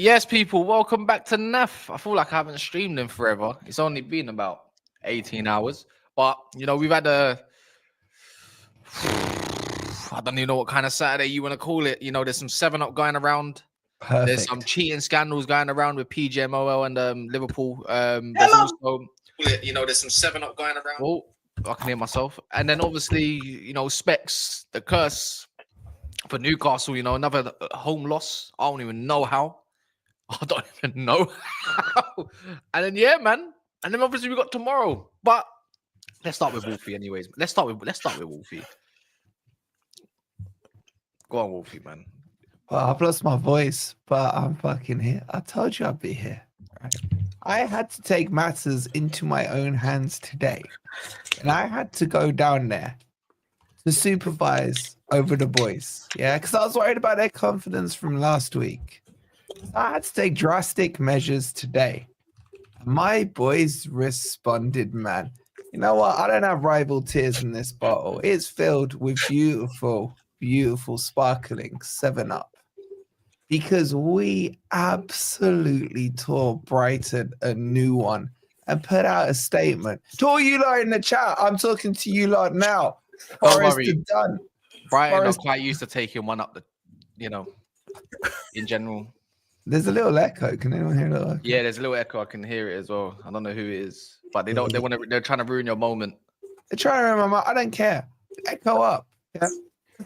Yes, people, welcome back to NAF. I feel like I haven't streamed in forever. It's only been about 18 hours. But, we've had I don't even know what kind of Saturday you want to call it. There's some 7-Up going around. Perfect. There's some cheating scandals going around with PGMOL and Liverpool. There's also, there's some 7-Up going around. Oh, I can hear myself. And then obviously, Specs, the curse for Newcastle, another home loss. I don't even know how. I don't even know how. And then, yeah, man. And then obviously we got tomorrow. But let's start with Wolfie anyways. Let's start with Wolfie. Go on, Wolfie, man. Well, I've lost my voice, but I'm fucking here. I told you I'd be here. Right? I had to take matters into my own hands today. And I had to go down there to supervise over the boys. Yeah, because I was worried about their confidence from last week. So I had to take drastic measures today. My boys responded, man. You know what? I don't have rival tears in this bottle. It's filled with beautiful, sparkling 7-Up. Because we absolutely tore Brighton a new one and put out a statement. To all you lot in the chat, I'm talking to you lot now. Don't worry. Done. Brighton are quite used to taking one up in general. There's a little echo. Can anyone hear that? Yeah, there's a little echo. I can hear it as well. I don't know who it is, but they're trying to ruin your moment. They're trying to ruin my moment. I don't care. Echo up. Yeah.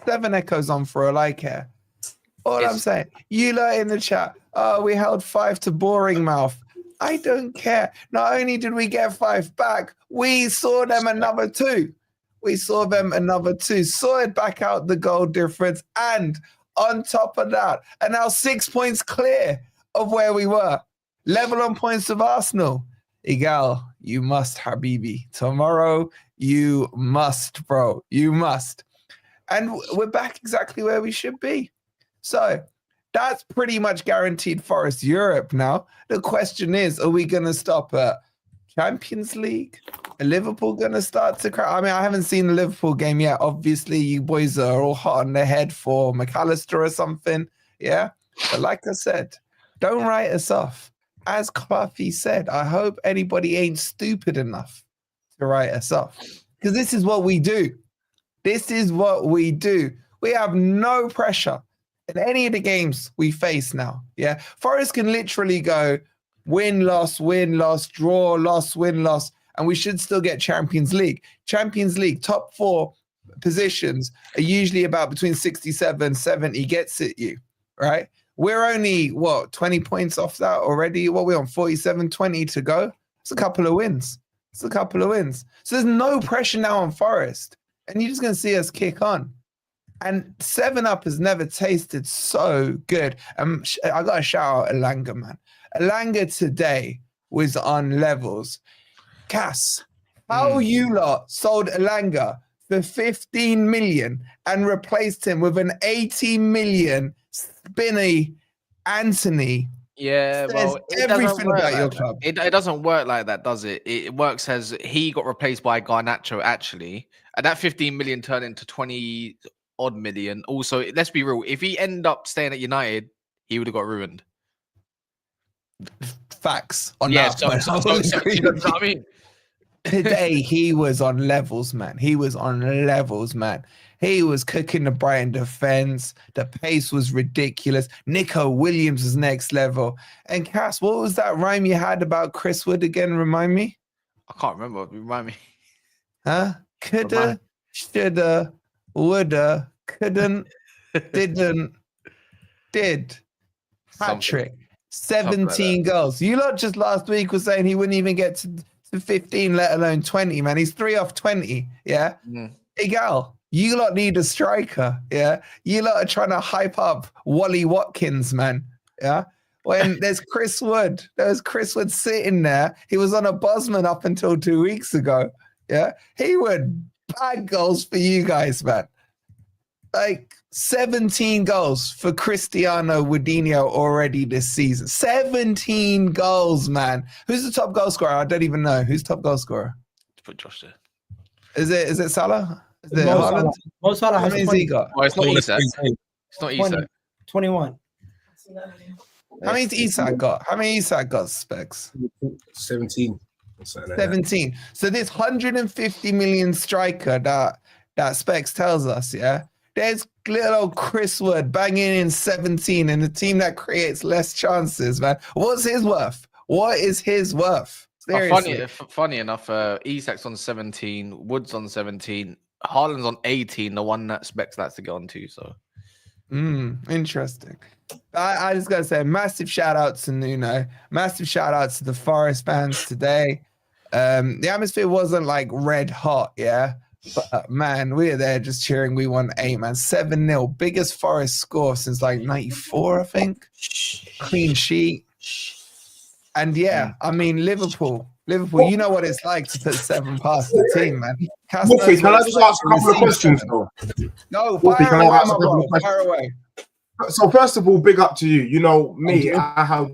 7 echoes on for all I care. I'm saying, you lot in the chat, we held 5 to Boring Mouth. I don't care. Not only did we get 5 back, we saw them another 2. Sorted back out the goal difference. And on top of that, and now 6 points clear of where we were. Level on points with Arsenal. Igal, you must, Habibi. Tomorrow, you must, bro. You must. And we're back exactly where we should be. So that's pretty much guaranteed Forest Europe now. The question is, are we going to stop at Champions League? Are Liverpool going to start to crack? I mean, I haven't seen the Liverpool game yet. Obviously, you boys are all hot on the head for McAllister or something. Yeah. But like I said, don't write us off. As Cluffy said, I hope anybody ain't stupid enough to write us off. Because this is what we do. We have no pressure in any of the games we face now. Yeah. Forest can literally go win, loss, draw, loss, win, loss, and we should still get Champions League. Champions League, top 4 positions are usually about between 67, 70 gets at you, right? We're only, 20 points off that already? What are we on, 47, 20 to go? It's a couple of wins. So there's no pressure now on Forest, and you're just going to see us kick on. And 7-Up has never tasted so good. I got to shout out Elanga, man. Elanga today was on levels. Cass, how you lot sold Elanga for 15 million and replaced him with an 18 million spinny Anthony? Yeah, well, everything about your club. It doesn't work like that, does it? It works as he got replaced by Garnacho, actually. And that 15 million turned into 20 odd million. Also, let's be real. If he ended up staying at United, he would have got ruined. Facts on that. So, you know what I mean? Today, he was on levels, man. He was cooking the Brighton defense. The pace was ridiculous. Nico Williams was next level. And Cass, what was that rhyme you had about Chris Wood again? Remind me. I can't remember. Remind me. Huh? Coulda, shoulda, woulda, couldn't, didn't, did. Hat-trick. 17 goals. You lot just last week was saying he wouldn't even get to 15, let alone 20, man. He's 3 off 20, yeah? Egal, you lot need a striker, yeah? You lot are trying to hype up Wally Watkins, man, yeah? When there's Chris Wood. There's Chris Wood sitting there. He was on a Bosman up until 2 weeks ago, yeah? He would bag goals for you guys, man. Like 17 goals for Cristiano Wadinho already this season. 17 goals, man. Who's the top goal scorer? I don't even know. Who's top goal scorer? Put Josh there. Is it Salah? Is it Haaland? Mo Salah has 20. He got? Oh, it's not Isak. It's not Isak. 21. How many's Isak got? How many Isak got, Specs? 17. 17. So this 150 million striker that Specs tells us, yeah, there's little old Chris Wood banging in 17 in a team that creates less chances, man. What's his worth? What is his worth? Seriously. Funny enough, Isak's on 17, Wood's on 17, Haaland's on 18, the one that Specs likes to get on to. So, interesting. I just gotta say, massive shout out to Nuno, massive shout out to the Forest fans today. The atmosphere wasn't like red hot, yeah. But man, we were there just cheering. We won 8, man. 7-0. Biggest Forest score since like 94, I think. Clean sheet. And yeah, I mean, Liverpool, you know what it's like to put 7 past the team, man. Wolfie, can I just ask a couple of questions, though? No, fire away. So first of all, big up to you. You know, me, I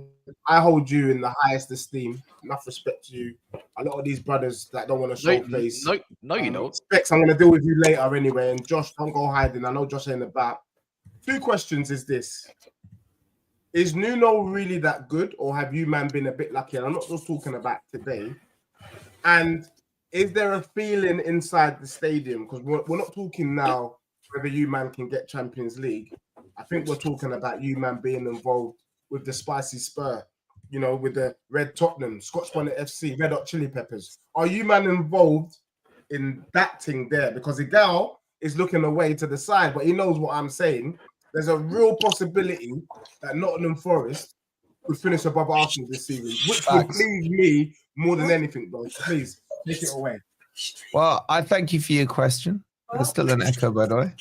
hold you in the highest esteem. Enough respect to you. A lot of these brothers that don't want to show face. No, you don't. Specs, I'm going to deal with you later anyway. And Josh, don't go hiding. I know Josh ain't about. 2 questions is this. Is Nuno really that good? Or have you, man, been a bit lucky? And I'm not just talking about today. And is there a feeling inside the stadium? Because we're not talking now whether you, man, can get Champions League. I think we're talking about you, man, being involved with the Spicy Spur, you know, with the Red Tottenham, Scotch Bonnet FC, Red Hot Chili Peppers. Are you, man, involved in that thing there? Because the gal is looking away to the side, but he knows what I'm saying. There's a real possibility that Nottingham Forest could finish above Arsenal this season, which would please me more than anything, bro. Please, take it away. Well, I thank you for your question. There's still an echo, by the way.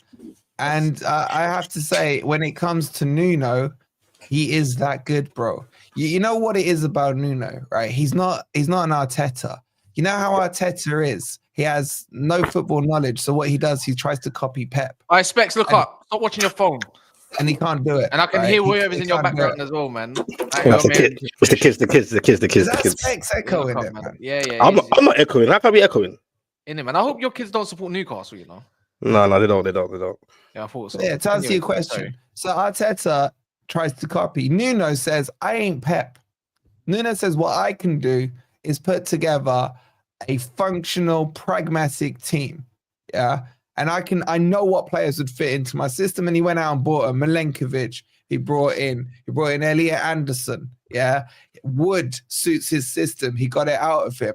And I have to say, when it comes to Nuno, he is that good, bro. You know what it is about Nuno, right? He's not an Arteta. You know how Arteta is? He has no football knowledge. So what he does, he tries to copy Pep. I Specs, look up. Stop watching your phone. And he can't do it. And I can hear whoever's in your background as well, man. The kids. Is that Specs echoing it, man? Yeah. I'm not echoing. How can I be echoing? In it, man. I hope your kids don't support Newcastle, you know. No, they don't. Yeah, I thought so. Yeah, to answer your question. So Arteta tries to copy. Nuno says, I ain't Pep. Nuno says, what I can do is put together a functional, pragmatic team. Yeah. And I know what players would fit into my system. And he went out and bought a Milenkovic. He brought in Elliot Anderson. Yeah. Wood suits his system. He got it out of him.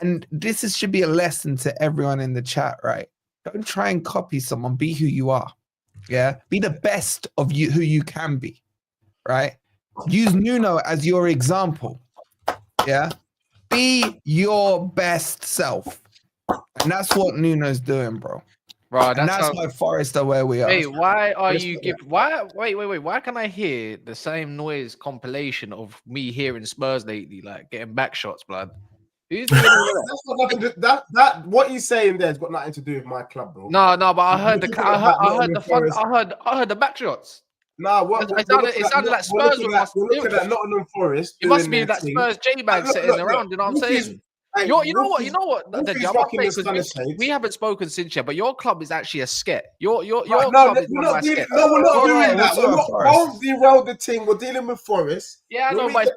And this should be a lesson to everyone in the chat, right? Don't try and copy someone. Be who you are. Yeah. Be the best of you, who you can be. Right. Use Nuno as your example. Yeah. Be your best self. And that's what Nuno's doing, bro. Right, and that's why Forest are where we are. Hey, why are you giving? Why? Wait. Why can I hear the same noise compilation of me hearing Spurs lately, like getting back shots, blood? Who's doing all that? That what he's saying there has got nothing to do with my club, bro. No, but I heard the back shots. Nah, it sounded like Spurs were looking at Nottingham Forest. It must be that Spurs J-bag sitting around. You know what I'm saying? Hey, you know what? We haven't spoken since yet, but your club is actually a sket. Your club is one of my skets. No, we're not doing that. Don't derail the team. We're dealing with Forest. Yeah, I know, but it's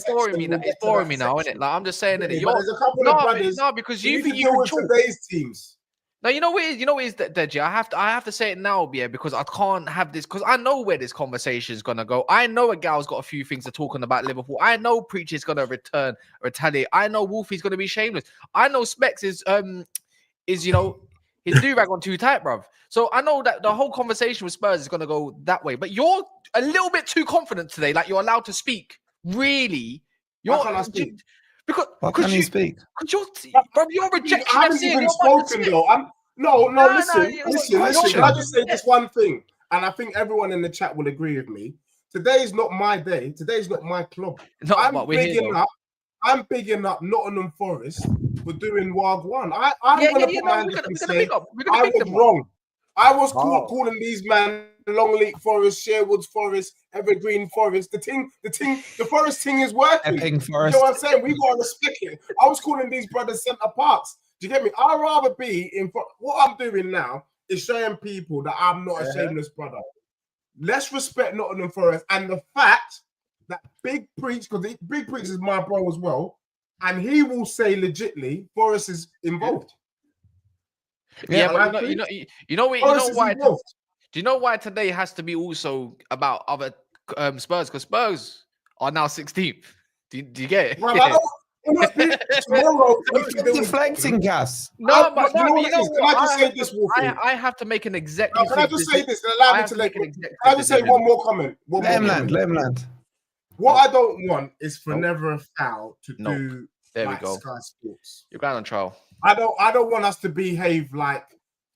boring me now. It's boring me now, isn't it? Like I'm just saying that. There's a couple of brothers. No, because you think you deal can with talk. Today's teams. Now you know what it is, Deji. I have to say it now, yeah, because I can't have this because I know where this conversation is gonna go. I know a gal's got a few things to talking about Liverpool. I know Preacher's gonna retaliate. I know Wolfie's gonna be shameless. I know Specs is his do-rag on too tight, bruv. So I know that the whole conversation with Spurs is gonna go that way. But you're a little bit too confident today. Like you're allowed to speak. Really, Why can't I speak? Why can't you speak? Because you're rejecting. I haven't even spoken though. Listen. Can I just say this one thing? And I think everyone in the chat will agree with me. Today is not my day. Today is not my club. I'm bigging up Nottingham Forest for doing Wagwan. I'm going to put my hand up and say I was wrong. I was calling these man Longleat Forest, Sherwood's Forest, Evergreen Forest. The Forest thing is working. You know what I'm saying? We got to respect it. I was calling these brothers centre parks. Do you get me? I'd rather be in front. What I'm doing now is showing people that I'm not a shameless brother. Let's respect Nottingham Forest and the fact that Big Preach, because Big Preach is my bro as well, and he will say legitly Forest is involved. Yeah, but Forest you know is why? involved. Do you know why today has to be also about other Spurs? Because Spurs are now 16th. Do you get it? Well, I don't. Tomorrow, deflecting gas. No, but you know what it is? Can I just say this, Wolfie? I have to make an executive. Can I just say this? Allow me to let. Can I just say one more comment? Let him land. What I don't want is for never a foul to do. There like we go. Sky Sports. You're going on trial. I don't want us to behave like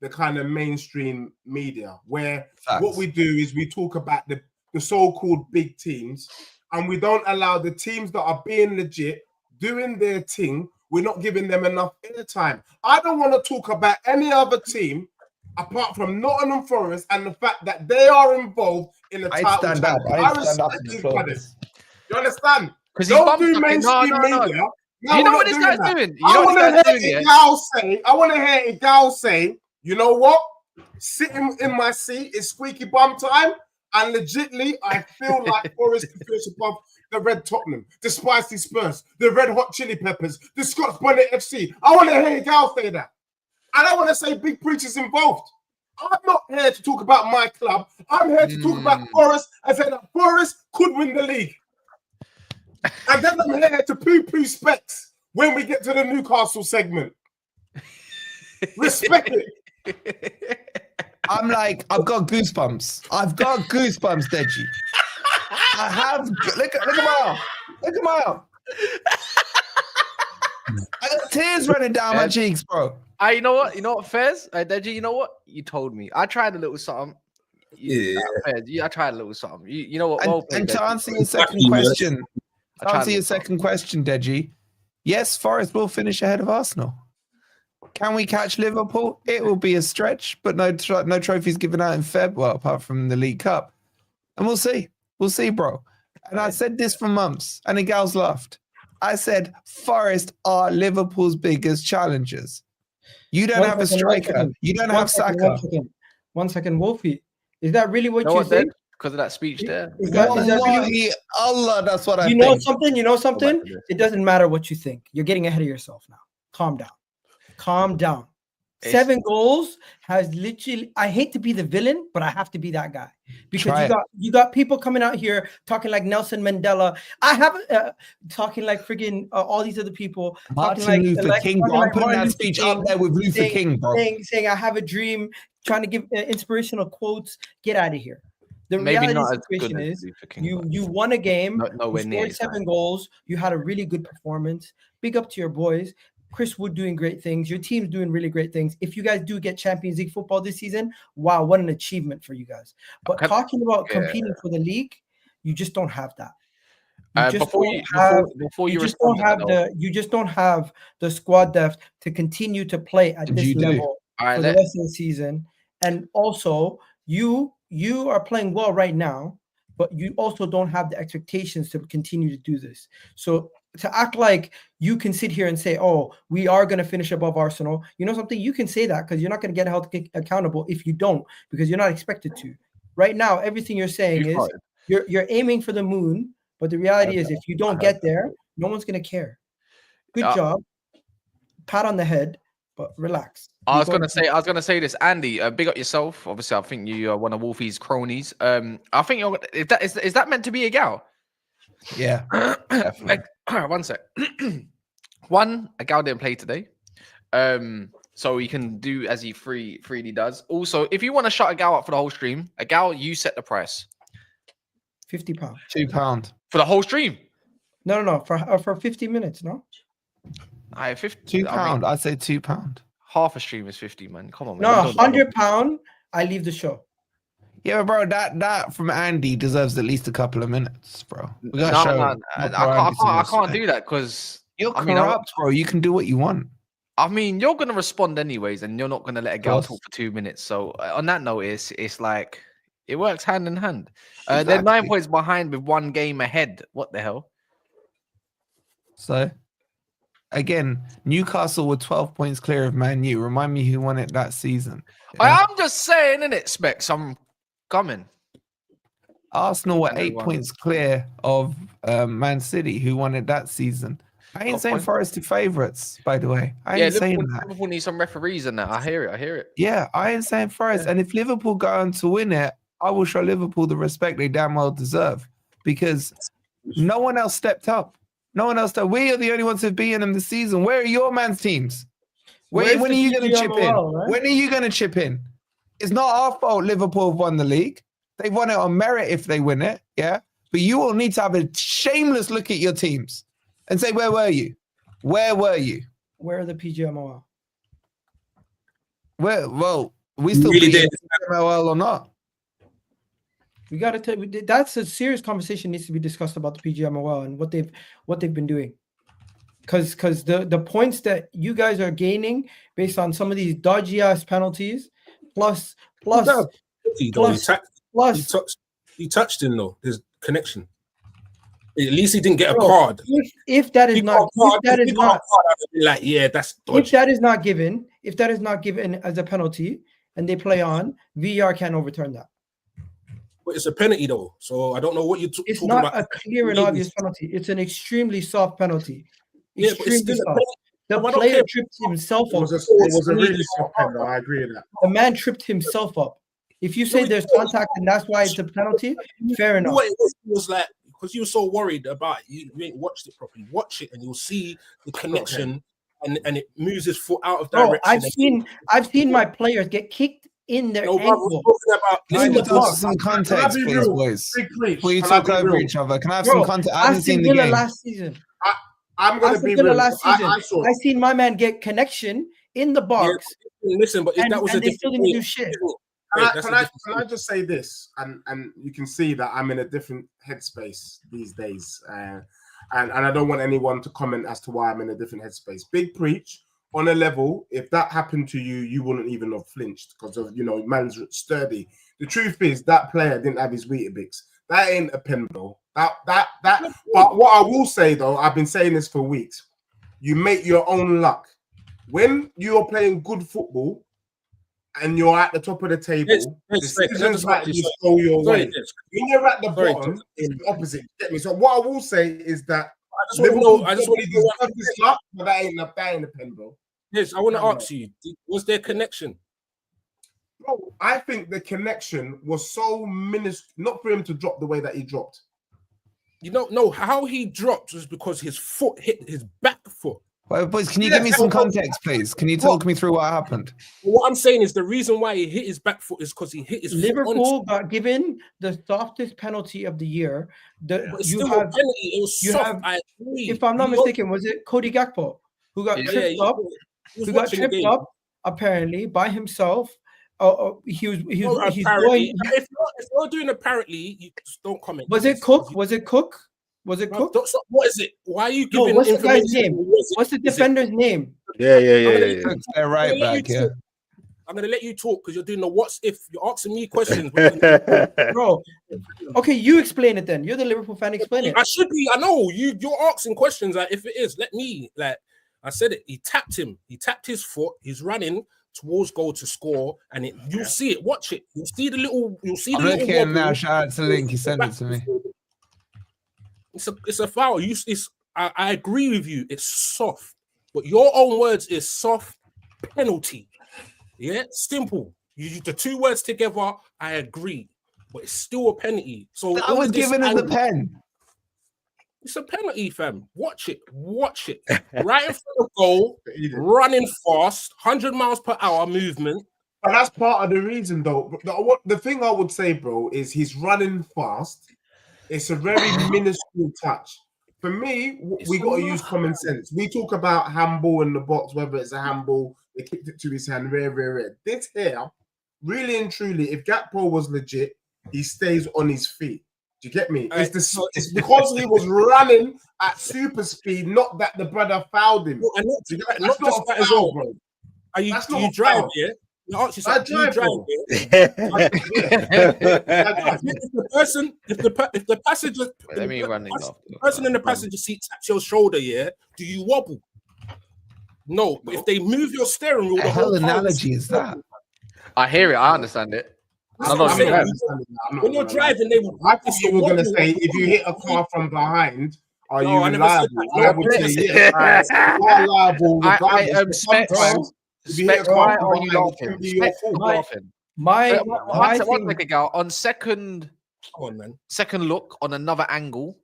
the kind of mainstream media where what we do is we talk about the so-called big teams and we don't allow the teams that are being legit, doing their thing. We're not giving them enough airtime. I don't want to talk about any other team apart from Nottingham Forest and the fact that they are involved in the title. Stand up. I stand up. You understand? Because don't do mainstream media. No, you know what this guy's doing? I want to hear Igal say, you know what? Sitting in my seat is squeaky bum time. And legitly, I feel like Forest can finish above the Red Tottenham, the Spicy Spurs, the Red Hot Chili Peppers, the Scots Bonnet FC. I want to hear Igal say that. And I want to say Big Preacher's involved. I'm not here to talk about my club. I'm here to talk about Forest and say that Forest could win the league. And then I'm here to poo-poo Specs when we get to the Newcastle segment. Respect it. I'm like, I've got goosebumps. Deji. I have. Look at my arm. Look at my arm. I got tears running down my cheeks, bro. You know what, Fez? Deji, you know what? You told me. I tried a little something. I tried a little something. You know what? And to answer your second question, Deji, yes, Forest will finish ahead of Arsenal. Can we catch Liverpool? It will be a stretch, but no trophies given out in Feb, well, apart from the League Cup. And we'll see. We'll see, bro. And I said this for months, and the gals laughed. I said, Forest are Liverpool's biggest challengers. You don't have a striker. You don't have Saka. One second, Wolfie. Is that really what you think? Because of that speech there. Is that really... Allah, that's what I think. You know something? It doesn't matter what you think. You're getting ahead of yourself now. Calm down. 7 goals has literally. I hate to be the villain, but I have to be that guy because you got people coming out here talking like Nelson Mandela. I have talking like friggin' all these other people. Martin Luther King. I'm putting that speech up there with Luther King, bro. Saying I have a dream, trying to give inspirational quotes. Get out of here. The reality of the situation is you won a game. You scored 7 goals. You had a really good performance. Big up to your boys. Chris Wood doing great things. Your team's doing really great things. If you guys do get Champions League football this season, wow, what an achievement for you guys. But talking about competing for the league, you just don't have that. You just don't have the squad depth to continue to play at this level for the rest of the season. And also, you are playing well right now, but you also don't have the expectations to continue to do this. So to act like you can sit here and say, oh, we are going to finish above Arsenal. You know something? You can say that because you're not going to get held accountable if you don't, because you're not expected to. Right now, everything you're saying is you're aiming for the moon, but the reality is if you don't get there, no one's going to care. Good job. Pat on the head, but relax. I was gonna say this, Andy. Big up yourself. Obviously, I think you are one of Wolfie's cronies. I think is that meant to be a gal? Yeah. One sec. A gal didn't play today. So he can do as he freely does. Also, if you want to shut a gal up for the whole stream, a gal, you set the price. £50. £2 for the whole stream. No, for 50 minutes. No. £2. I'd say £2. Half a stream is 50, man. Come on, man. No, £100. I leave the show. Yeah, bro, that from Andy deserves at least a couple of minutes, bro. I can't do that because you're corrupt, bro. You can do what you want. I mean, you're gonna respond anyways, and you're not gonna let a girl talk for 2 minutes. So on that note, it's like it works hand in hand. Exactly. They're 9 points behind with 1 game ahead. What the hell? So again, Newcastle were 12 points clear of Man U. Remind me who won it that season. Yeah. I'm just saying, innit, Specs? I'm coming. Arsenal were 8 points clear of Man City, who won it that season. I ain't saying Forest are favourites, by the way. I ain't saying that. Liverpool needs some referees in that. I hear it. Yeah, I ain't saying Forest. Yeah. And if Liverpool go on to win it, I will show Liverpool the respect they damn well deserve, because no one else stepped up. No one else. We are the only ones who've beaten them this season. Where are your man's teams? When are you going to chip in? Right? When are you going to chip in? It's not our fault Liverpool have won the league. They've won it on merit if they win it, yeah? But you will need to have a shameless look at your teams and say, where were you? Where were you? Where are the PGMOL? Well, we still really beat PGMOL or not? We got to tell you, that's a serious conversation needs to be discussed about the PGMOL and what they've been doing. Because the points that you guys are gaining based on some of these dodgy ass penalties, plus he touched him though. There's connection. At least he didn't get a card. If that is not like, yeah, that's dodgy. If that is not given as a penalty and they play on, VAR can't overturn that. But it's a penalty though, so I don't know what you're talking about. It's not a clear and obvious penalty. It's an extremely soft penalty. Yeah, but it's still soft. The player tripped himself up. It was a really soft penalty. I agree with that. The man tripped himself up. If you say there's contact and that's why it's a penalty, fair enough. What it was like, because you were so worried about you ain't watched it properly. Watch it and you'll see the connection, and it moves his foot out of direction. I've seen my players get kicked in their ankle. Can you talk some context, please, boys? Before you talk over each other, can I have some context? I haven't seen the game last season. I'm going to be real. Last season, I seen my man get connection in the box. Yeah, listen, but if that was a they still didn't do shit. Can I just say this, and you can see that I'm in a different headspace these days, and I don't want anyone to comment as to why I'm in a different headspace. Big preach on a level. If that happened to you, you wouldn't even have flinched because of man's sturdy. The truth is that player didn't have his Weetabix. That ain't a pen, bro. That. But what I will say though, I've been saying this for weeks. You make your own luck when you're playing good football. And you're at the top of the table, decisions like you go your way. When you're at the bottom, it's the opposite. Get me? So what I will say is that I just want to know this luck, but that ain't a pen, bro. Yes, I want to ask you: was there connection? Bro, I think the connection was so minuscule, not for him to drop the way that he dropped. No, how he dropped was because his foot hit his back foot. Well, boys, can you give me some context, please? Can you talk me through what happened? What I'm saying is the reason why he hit his back foot is because he hit his Liverpool got given the softest penalty of the year. It was soft. I agree. If I'm not mistaken, was it Cody Gakpo who got tripped up? Who got tripped up apparently by himself? He's going. If you're doing apparently, you just don't comment. Was it Cook? Was it Cook? Was it Cook? What is it? Why are you giving what's the guy's name? What's the defender's name? Yeah. They're right back, yeah. I'm going to let you talk because you're doing the what's if. You're asking me questions. Bro, okay, you explain it then. You're the Liverpool fan, explain it. I should be. I know. You're asking questions. Like, if it is, let me. Like, I said it. He tapped him. He tapped his foot. He's running towards goal to score. And you'll see it. Watch it. You'll see the little. I'm looking now. Shout out to Link. He sent it to me. It's a foul. I agree with you. It's soft, but your own words is soft penalty. Yeah, simple. You the two words together. I agree, but it's still a penalty. So I was given as a pen. It's a penalty, fam. Watch it. Right in front of goal, running fast, 100 miles per hour movement. But that's part of the reason, though. The thing I would say, bro, is he's running fast. It's a very minuscule touch. For me, we got to use common sense. We talk about handball in the box, whether it's a handball, they kicked it to his hand, rare. This here, really and truly, if Gakpo was legit, he stays on his feet. Do you get me? It's because he was running at super speed, not that the brother fouled him. Not just that as well, bro. Do you drive, yeah? If the passenger, the person in the passenger seat taps your shoulder, yeah, do you wobble? No, but if they move your steering wheel, the hell analogy is that? I hear it. I understand it. When you're driving, they will. I thought you were going to say if you hit a car from behind, are you liable? I would say yes. You are liable regardless. Sometimes if you hit a car from behind, it could be your fault. One second, Gal. On second look, on another angle,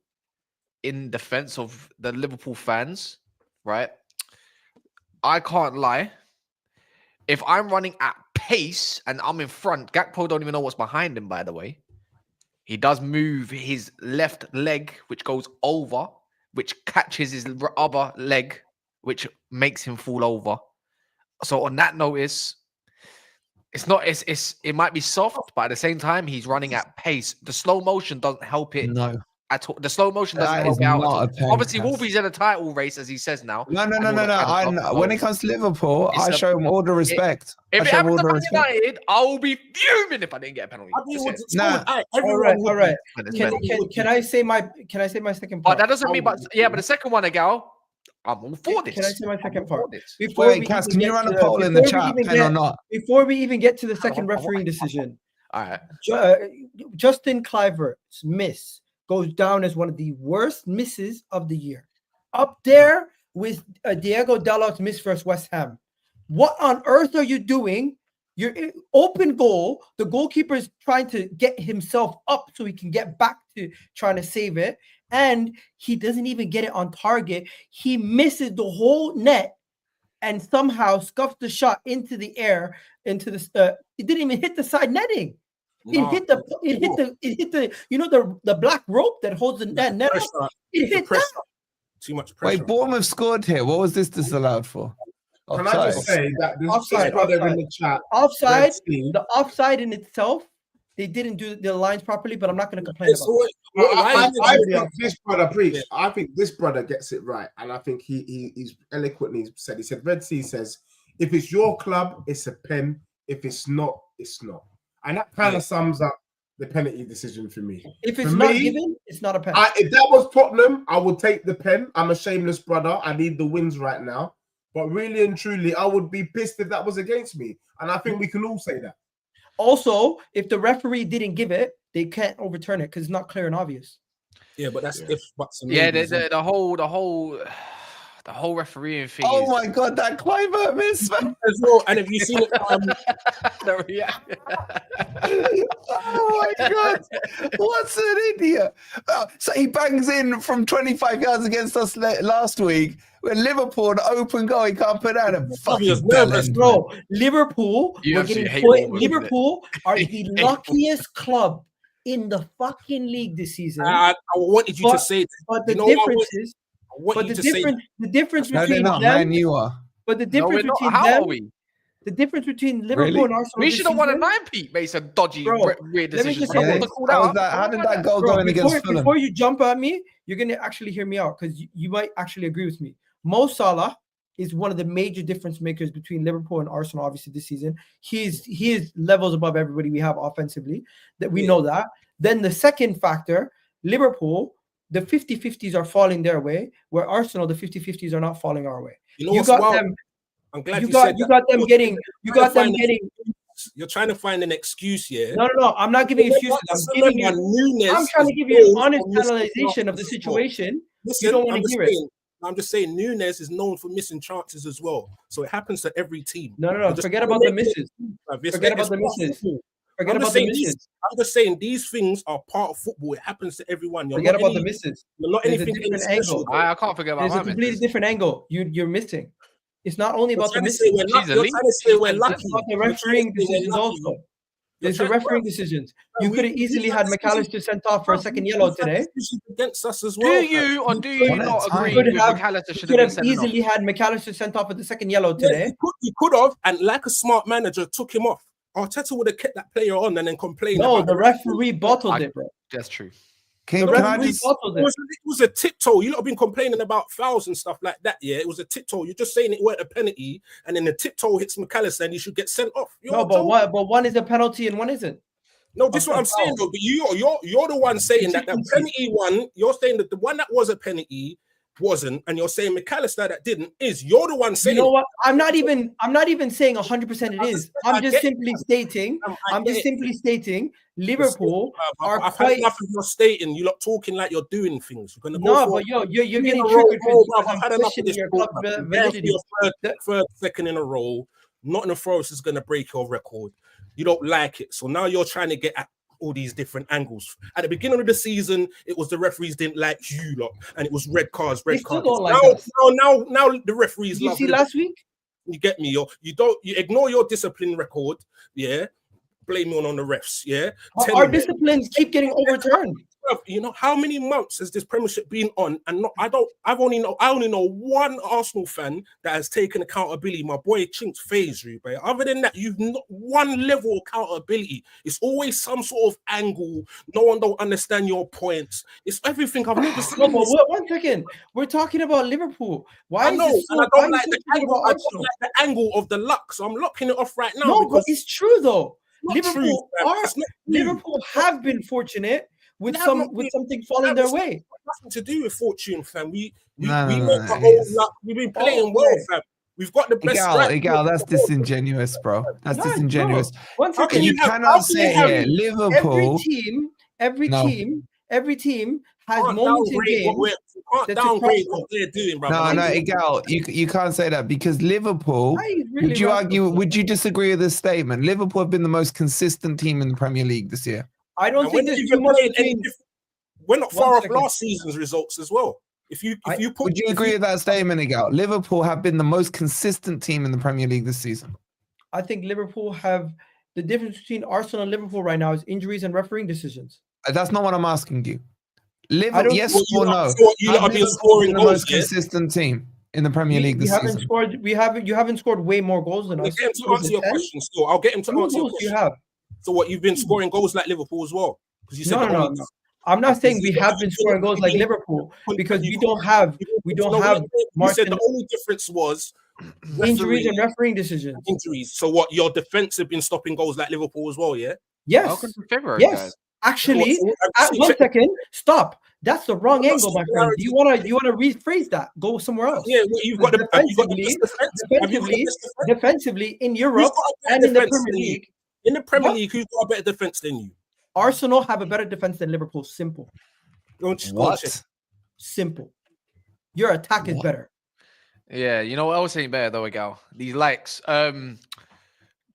in defense of the Liverpool fans, right? I can't lie. If I'm running at pace and I'm in front, Gakpo don't even know what's behind him, by the way. He does move his left leg, which goes over, which catches his other leg, which makes him fall over. So on that notice, it might be soft, but at the same time, he's running at pace. The slow motion doesn't help it. No. At all. The slow motion doesn't help out. Obviously, Wolves in a title race, as he says now. No. When it comes to Liverpool, I show him all the respect. If it happens to Man United, I will be fuming if I didn't get a penalty. All right. Can I say my second part? That doesn't mean, but the second one, Gal, I'm all for this. Can I say my second part? Wait, Cass, can you run a poll in the chat, pen or not? Before we even get to the second refereeing decision, all right. Justin Kluivert's miss goes down as one of the worst misses of the year. Up there with Diego Dalot's miss versus West Ham. What on earth are you doing? You're open goal. The goalkeeper is trying to get himself up so he can get back to trying to save it. And he doesn't even get it on target. He misses the whole net and somehow scuffs the shot into the air, into the it didn't even hit the side netting. It hit the the black rope that holds the net up. It hit that. Too much pressure. Wait, Bournemouth scored here. What was this disallowed for? Can I just say that this brother in the chat, offside, the offside in itself, they didn't do the lines properly, but I'm not going to complain about it. I think this brother gets it right, and I think he's eloquently said. He said, Red Sea says, if it's your club, it's a pen. If it's not, it's not. And that kind of sums up the penalty decision for me. If it's not given, it's not a pen. If that was Tottenham, I would take the pen. I'm a shameless brother. I need the wins right now. But really and truly, I would be pissed if that was against me. And I think we can all say that. Also, if the referee didn't give it, they can't overturn it because it's not clear and obvious. Yeah, but that's if buts and the whole refereeing thing. Oh my god, that Kluivert miss, man. As well. And have you seen it? The reaction. Oh my god, what's an idiot! So he bangs in from 25 yards against us last week. When Liverpool, an open goal, he can't put out a fucking nervous, bro. Liverpool are the luckiest club in the fucking league this season. I wanted you to say, but the difference is. But the difference between them, man, you are. But the difference between them, the difference between Liverpool and Arsenal. We should have won a 9-peat, made some dodgy, weird decisions. How did that goal go in against Fulham? Before you jump at me, you're gonna actually hear me out because you might actually agree with me. Mo Salah is one of the major difference makers between Liverpool and Arsenal. Obviously, this season, he is levels above everybody we have offensively. That we know that. Then the second factor, Liverpool. The 50-50s are falling their way, where Arsenal, the 50-50s are not falling our way. You got them. I'm glad you got them getting. You're trying to find an excuse here. No. I'm not giving excuses. I'm trying to give you an honest analyzation of the situation. Listen, you don't want to hear it. I'm just saying, Núñez is known for missing chances as well, so it happens to every team. No. Forget about the misses. Forget about the misses. I'm just saying these things are part of football. It happens to everyone. Forget about the misses. You're not anything different angle. I can't forget about. There's a completely different angle. You're missing. It's not only about the misses. You're trying to say we're lucky. It's about the refereeing decisions also. There's the refereing decisions. You could have easily had McAllister sent off for a second yellow today. Against us as well. Do you not agree with McAllister should have easily had McAllister sent off with the second yellow today? You could have, and like a smart manager, took him off. Arteta would have kept that player on and then complained. No, the referee bottled it, bro. That's true. It was a tiptoe. You lot have been complaining about fouls and stuff like that. Yeah, it was a tiptoe. You're just saying it weren't a penalty, and then the tiptoe hits McAllister, and he should get sent off. But one is a penalty and one isn't. No, this is what I'm saying though. But you're the one saying that the penalty one. You're saying that the one that was a penalty, wasn't, and you're saying McAllister that didn't, you're the one saying. You know what? I'm not even saying 100% it is. I'm just simply stating. I'm just simply stating Liverpool are I've quite. had enough of your stating. You lot talking like you're doing things. You're gonna go No, but you're getting triggered because I'm questioning your club validity. Third, second in a row. Nottingham Forest is going to break your record. You don't like it, so now you're trying to get at all these different angles. At the beginning of the season, it was the referees didn't like you lot, and it was red cards. Now The referees. You see last week. You get me? You ignore your discipline record. Yeah, blame on the refs. Yeah, our disciplines keep getting overturned. You know how many months has this Premiership been on? And I only know one Arsenal fan that has taken accountability. My boy Chinks Faisal, but other than that, you've not one level of accountability. It's always some sort of angle. No one don't understand your points. It's everything I've never seen. No, but 1 second, we're talking about Liverpool. Why I know, is this so, and I don't like the angle. I don't like the angle of the luck, so I'm locking it off right now. No, but it's true though. Liverpool have been fortunate with something falling their way. Nothing to do with fortune, fam. We've been playing well, fam. We've got the best. Egal, that's disingenuous, bro. That's disingenuous. One second, you cannot say here, Liverpool. Every team has moments in games. Can't downgrade what they're doing, bro. No, Egal, you can't say that because Liverpool. Would you argue? Would you disagree with this statement? Liverpool have been the most consistent team in the Premier League this year. I don't think there's too much between. We're not far off last season's results as well. Would you agree with that statement, Egal? Liverpool have been the most consistent team in the Premier League this season. I think Liverpool have the difference between Arsenal and Liverpool right now is injuries and refereeing decisions. That's not what I'm asking you. Liverpool, yes or no? You have been scoring the most consistent team in the Premier League this season. You haven't scored way more goals than us. I'll get him to answer your question still. I'll get him to answer your question. You have. So what, you've been scoring goals like Liverpool as well? Because you said no. I'm not saying we have been scoring goals like Liverpool because we don't have. You said the only difference was injuries and refereeing decisions. Injuries. So what? Your defense have been stopping goals like Liverpool as well, yeah? Yes. Yes. Actually, 1 second. Stop. That's the wrong angle, my friend. Do you wanna rephrase that? Go somewhere else. Yeah, you've got defensively in Europe and in the Premier League. In the Premier League, who's got a better defense than you? Arsenal have a better defense than Liverpool. Simple. What? Simple. Your attack is better. Yeah, you know what I was saying better though, Egal. These likes.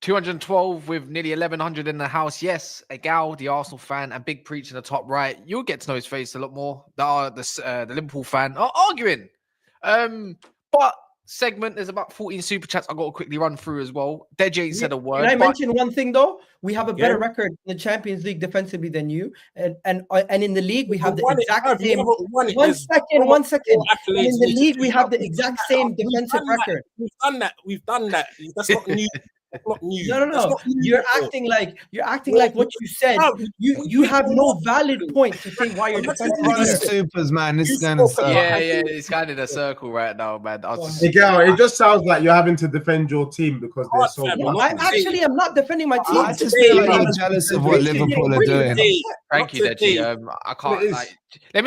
212 with nearly 1100 in the house. Yes, Egal, the Arsenal fan, and Big Preach in the top right. You'll get to know his face a lot more. The Liverpool fan are arguing. But segment, there's about 14 super chats I got to quickly run through as well. Deji ain't said a word. Can I mention one thing though? We have a better record in the Champions League defensively than you, and in the league we have the exact same. 1 second. And in the league we have the exact same defensive record. We've done that. That's not new. Not new. No. You're acting like what you said. You have no valid point to say why you're defensive. Supers, man. This is kind of it's kind of a circle right now, man. It just sounds like you're having to defend your team because they're so. I am not defending my team. I just feel like you're jealous of what Liverpool are doing. Thank you, Deji. I can't. Let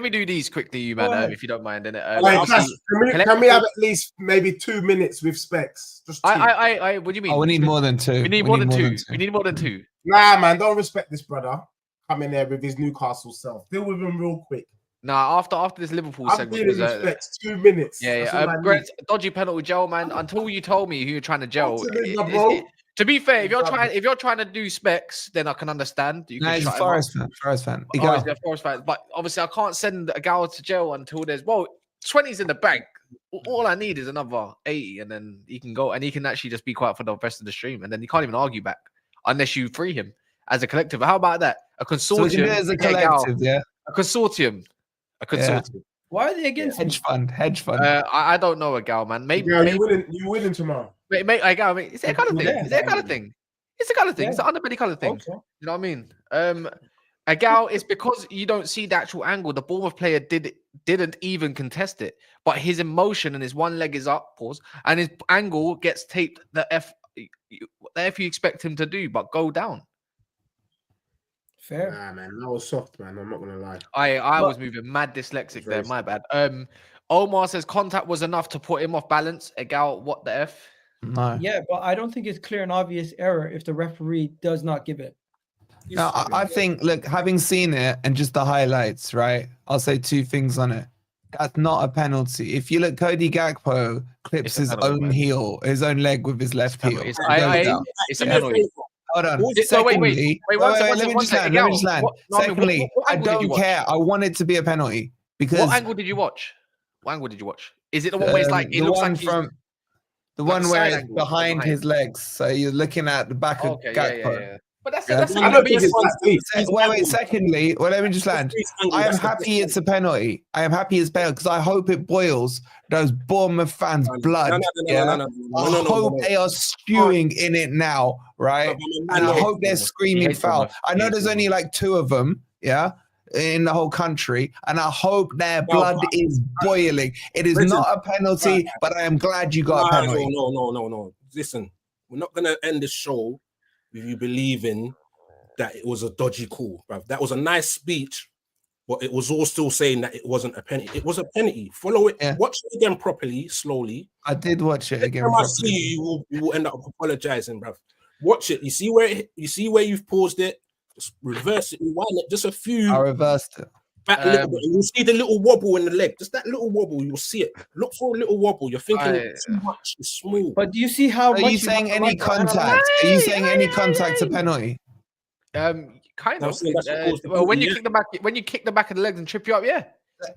me do these quickly, you man, if you don't mind. Can we have at least maybe 2 minutes with Specs? Just two. What do you mean? We need more than two. We need more than two. We need more than two. Nah, man, don't respect this brother. Come in there with his Newcastle self. Deal with him real quick. Nah, after this Liverpool segment, respects 2 minutes. Brett, dodgy penalty gel, man. Until you told me who you're trying to gel. To be fair, if you're trying to do Specs, then I can understand. He's a Forest fan. Forest fan. But obviously, I can't send a gal to jail until there's 20's in the bank. All I need is another 80, and then he can go, and he can actually just be quiet for the rest of the stream, and then you can't even argue back unless you free him as a collective. How about that? A consortium. So as a collective, yeah. A consortium. Yeah. Why are they against hedge fund? I don't know, a gal, man. Maybe you winning tomorrow. Is there a colour thing? Is there a colour thing? It's a colour thing. It's an underbelly colour thing. You know what I mean? A gal, it's because you don't see the actual angle. The Bournemouth player didn't even contest it, but his emotion and his one leg is up, and his angle gets taped. The F you expect him to do, but go down. Fair. Nah, man, that was soft, man. I'm not gonna lie. I was moving mad dyslexic there. My bad. Omar says contact was enough to put him off balance. Egal, what the F? No. Yeah, but I don't think it's clear and obvious error if the referee does not give it. No, I think, look, having seen it and just the highlights, right? I'll say two things on it. That's not a penalty. If you look, Cody Gakpo clips his own heel, his own leg with his left heel. It's a penalty. Hold on. Wait, Secondly, let me just land. Secondly, I don't care. I want it to be a penalty because. What angle did you watch? What angle did you watch? Is it the one where it's like it looks like from the one where it's behind his legs? So you're looking at the back of Gakpo. Yeah. But that's I don't think it's wait. Secondly, let me just land. I am happy it's a penalty. I am happy it's penalty because I hope it boils those Bournemouth fans' blood. I hope they are stewing in it now, right? And I hope they're screaming foul. I know there's only like 2 of them, in the whole country, and I hope their blood is boiling. It is not a penalty, but I am glad you got a penalty. No. Listen, we're not gonna end this show with you believing that it was a dodgy call, bruv. That was a nice speech, but it was all still saying that it wasn't a penalty. It was a penalty. Follow it, watch it again properly, slowly. I did watch it again. When I see you, you will end up apologizing, bruv. Watch it. You see where you've paused it. Just reverse it, rewind it. Just a few. I reversed it. Back a little bit. You'll see the little wobble in the leg. Just that little wobble. You'll see it. Look for a little wobble. You're thinking too much. It's small. But do you see how? Are you saying any contact? Are you saying any contact's a penalty? Kind of. Well, when you kick the back of the legs and trip you up, yeah.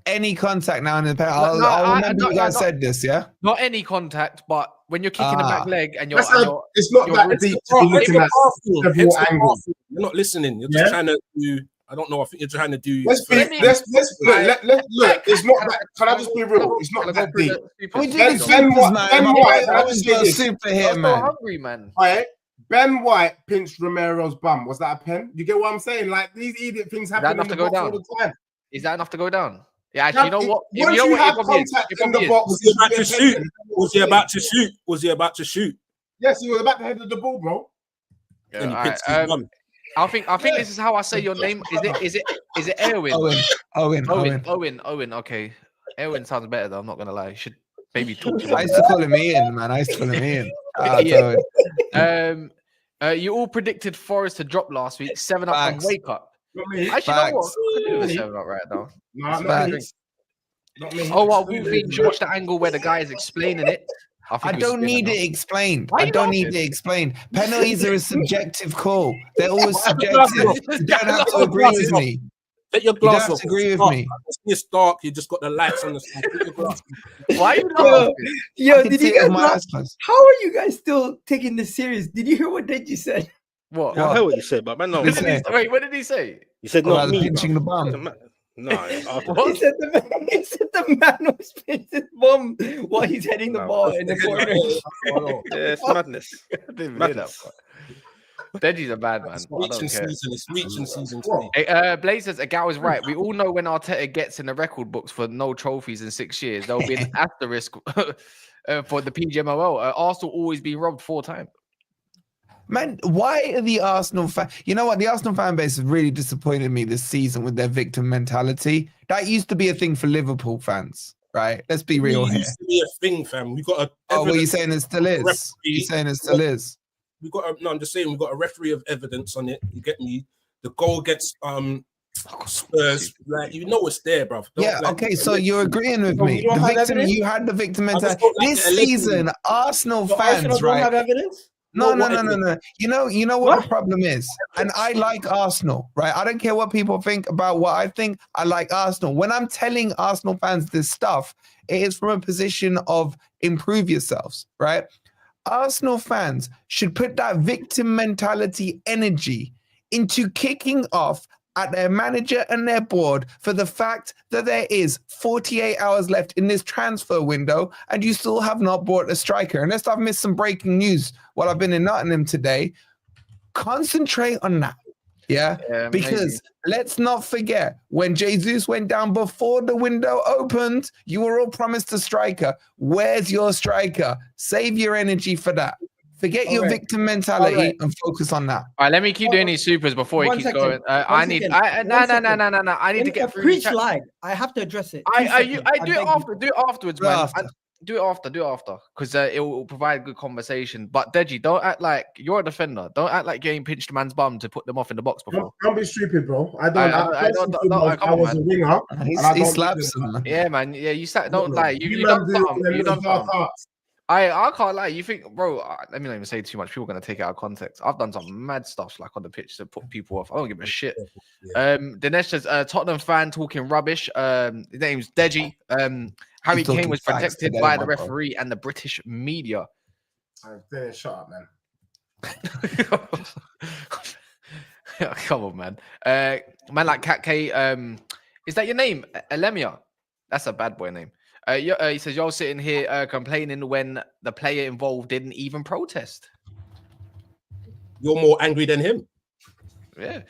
Any contact now in the penalty. I'll remember you guys said this, yeah. Not any contact, but when you're kicking the back leg and it's not that deep to be looking at several angles. You're not listening. You're just trying to do. I don't know. I think you're trying to do. Let's look. It's not that. Can I just be real? It's not that deep. I was super here, man. Hungry, man. All right. Ben White pinched Romero's bum. Was that a pen? You get what I'm saying? Like these idiot things happen in the box all the time. Is that enough to go down? Yeah, actually, you know what? Once you have contact in the box, was he about to shoot? Was he about to shoot? Was he about to shoot? Yes, he was about to head of the ball, bro. Yeah, I think this is how I say your name. Is it Erwin? Owen. Okay, Erwin sounds better though. I'm not gonna lie. You should maybe talk to him. I used to call him Ian, man. I used to call him Ian. You all predicted Forest to drop last week. 7 up and wake up. Actually, know what? I could do with 7 up right now. Not me. Oh, well, we watched the angle where the guy is explaining it. I don't need it explained. I don't need it explained. Penalties are a subjective call. They're always subjective. You don't have to agree with me. Let your glass off. Agree with me. It's dark. You just got the lights on the side. Why are you laughing? Yo, did you guys? How are you guys still taking this serious? Did you hear what Deji said? What? I heard what you said, but man, no. Wait, what did he say? You said not me. Pinching the bum. No, he said the man was pinching his bum while he's heading the ball in the corner. Yeah, it's madness. I didn't hear that. Deji's a bad man. It's reaching season. Hey, Blaze says Agal is right. We all know when Arteta gets in the record books for no trophies in 6 years, there will be an asterisk for the PGMOL. Arsenal always been robbed 4 times. Man, why are the Arsenal fan? You know what? The Arsenal fan base has really disappointed me this season with their victim mentality. That used to be a thing for Liverpool fans, right? Let's be real here. It used to be a thing, fam. We got a. Oh, what are you saying? It still is. You're saying it still is. We got. I'm just saying we got a referee of evidence on it. You get me? The goal against Spurs, like you know it's there, bro. Okay. So you're agreeing with me. The victim, you had the victim mentality this season. Arsenal fans, Arsenal right? Don't have evidence. No. You know what the problem is? And I like Arsenal, right? I don't care what people think about what I think. I like Arsenal. When I'm telling Arsenal fans this stuff, it is from a position of improve yourselves, right? Arsenal fans should put that victim mentality energy into kicking off at their manager and their board for the fact that there is 48 hours left in this transfer window and you still have not bought a striker. Unless I've missed some breaking news while I've been in Nottingham today, concentrate on that. Because let's not forget, when Jesus went down before the window opened, you were all promised a striker. Where's your striker? Save your energy for that. Forget your victim mentality and focus on that. All right, let me keep doing these supers before he keeps going. I need to get through. Preach lied. I have to address it. I do it after. Do it afterwards, man. Do it after, because it will provide good conversation. But Deji, don't act like you're a defender. Don't act like you ain't pinched a man's bum to put them off in the box before. Don't be stupid, bro. I was a winger. He slaps him. Yeah, man. Yeah, you don't lie. You done something. You done something. I can't lie. You think, bro? Let me not even say too much. People are gonna take it out of context. I've done some mad stuff like on the pitch to put people off. I don't give a shit. Dinesh says Tottenham fan talking rubbish. His name's Deji. Harry Kane was protected by the referee and the British media. Shut up, man. Come on, man. Man like Cat K. Is that your name? Alemia? That's a bad boy name. He says, y'all sitting here complaining when the player involved didn't even protest. You're more angry than him. Yeah.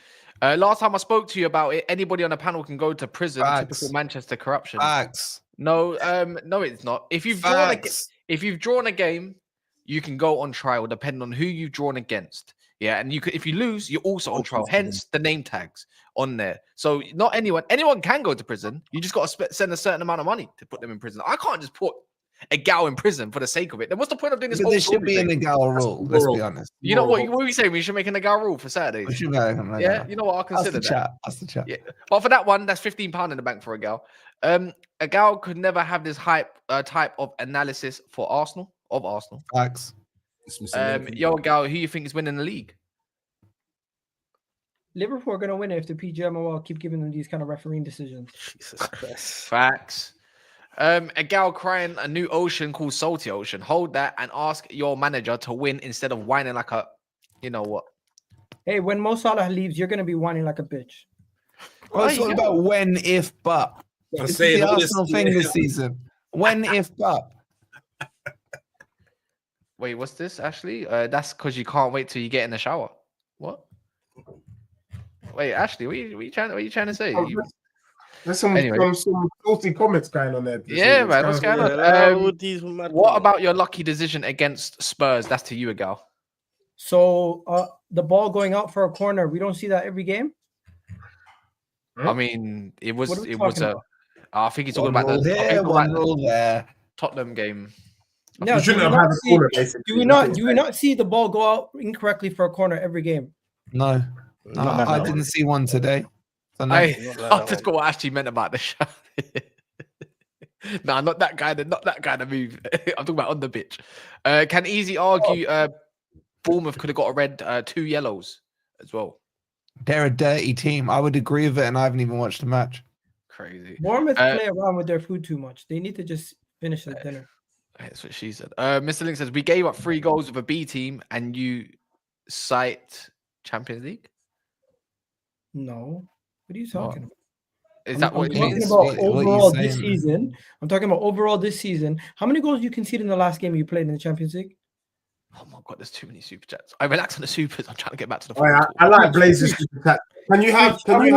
Last time I spoke to you about it, anybody on the panel can go to prison. Facts. Typical Manchester corruption. Facts. No, it's not. If you've drawn a game, you can go on trial depending on who you've drawn against. Yeah, and if you lose, you're also on trial. Hence the name tags on there. So not anyone can go to prison. You just got to send a certain amount of money to put them in prison. I can't just put a gal in prison for the sake of it. Then what's the point of doing this? There should be a gal rule. Let's be honest. You know what are we saying? We should make a gal rule for Saturdays. Yeah, you know what? I'll consider that. That's the chat. Yeah, but for that one, that's £15 in the bank for a gal. A gal could never have this type of analysis for Arsenal. Facts. Yo, gal, who you think is winning the league? Liverpool are going to win it if the PGMOL keep giving them these kind of refereeing decisions. Jesus Christ. Facts. A gal crying a new ocean called Salty Ocean. Hold that and ask your manager to win instead of whining like a, you know what? Hey, when Mo Salah leaves, you're going to be whining like a bitch. Well, it's all about when, if, but. It's the Arsenal thing this season. When, if, but. Wait, what's this, Ashley? That's because you can't wait till you get in the shower. What? Wait, Ashley, what are you trying to say? There's some salty comments going on there. Yeah, man, what's going on? What about your lucky decision against Spurs? That's to you, Agal. So the ball going out for a corner, we don't see that every game. I mean, it was I think he's talking about the Tottenham game. No, do we not see the ball go out incorrectly for a corner every game? No, I didn't see one today. So no. I just got what Ashley meant about the shot. Nah, not that kind of move. I'm talking about on the pitch. Can easy argue Bournemouth could have got a red, 2 yellows as well. They're a dirty team. I would agree with it, and I haven't even watched the match. Crazy. Bournemouth play around with their food too much. They need to just finish the dinner. That's what she said. Mr. Link says, we gave up 3 goals with a B team and you cite Champions League? No. What are you talking about? Is that what I'm talking about overall this season? I'm talking about overall this season. How many goals you conceded in the last game you played in the Champions League? Oh my God, there's too many super chats. I relax on the supers. I'm trying to get back to the I like Blazers super chat. Can you have we're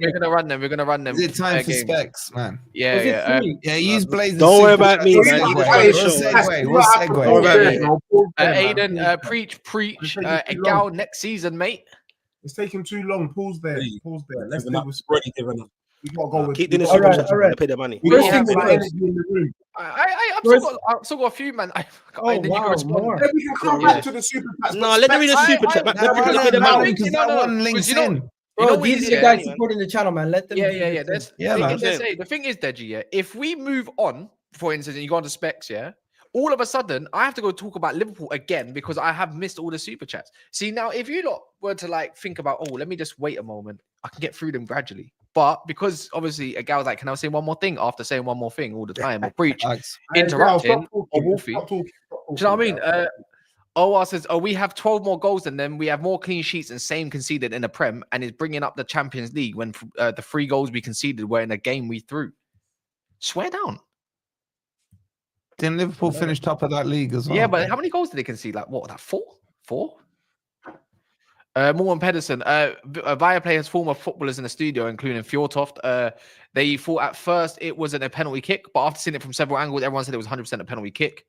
gonna run them. Is it time for specs, man? Yeah. Use Blazers. Don't worry about me, man. We'll segue. Aiden, preach. Gal next season, mate. It's taking too long. Pause there. Let's do with we gotta go with keep doing this. All right. Pay the money. I've still got a few, man. More. We can come back to the super chats. No, let them read the super chat. These are the guys supporting the channel, man. Let them. The thing is, Deji, if we move on, for instance, and you go on to specs, all of a sudden, I have to go talk about Liverpool again because I have missed all the super chats. See, now, if you lot were to think about, let me just wait a moment, I can get through them gradually. But because obviously a gal's like, can I say one more thing after saying one more thing all the time or preach, interrupting or wolfie? Do you know what I mean? OR says, we have 12 more goals than them. We have more clean sheets and same conceded in the Prem and is bringing up the Champions League when the 3 goals we conceded were in a game we threw. Swear down. Didn't Liverpool finish top of that league as well? Yeah, but how many goals did they concede? 4? Morgan Pedersen. Viaplay has former footballers in the studio, including Fjortoft. They thought at first it wasn't a penalty kick, but after seeing it from several angles, everyone said it was 100% a penalty kick.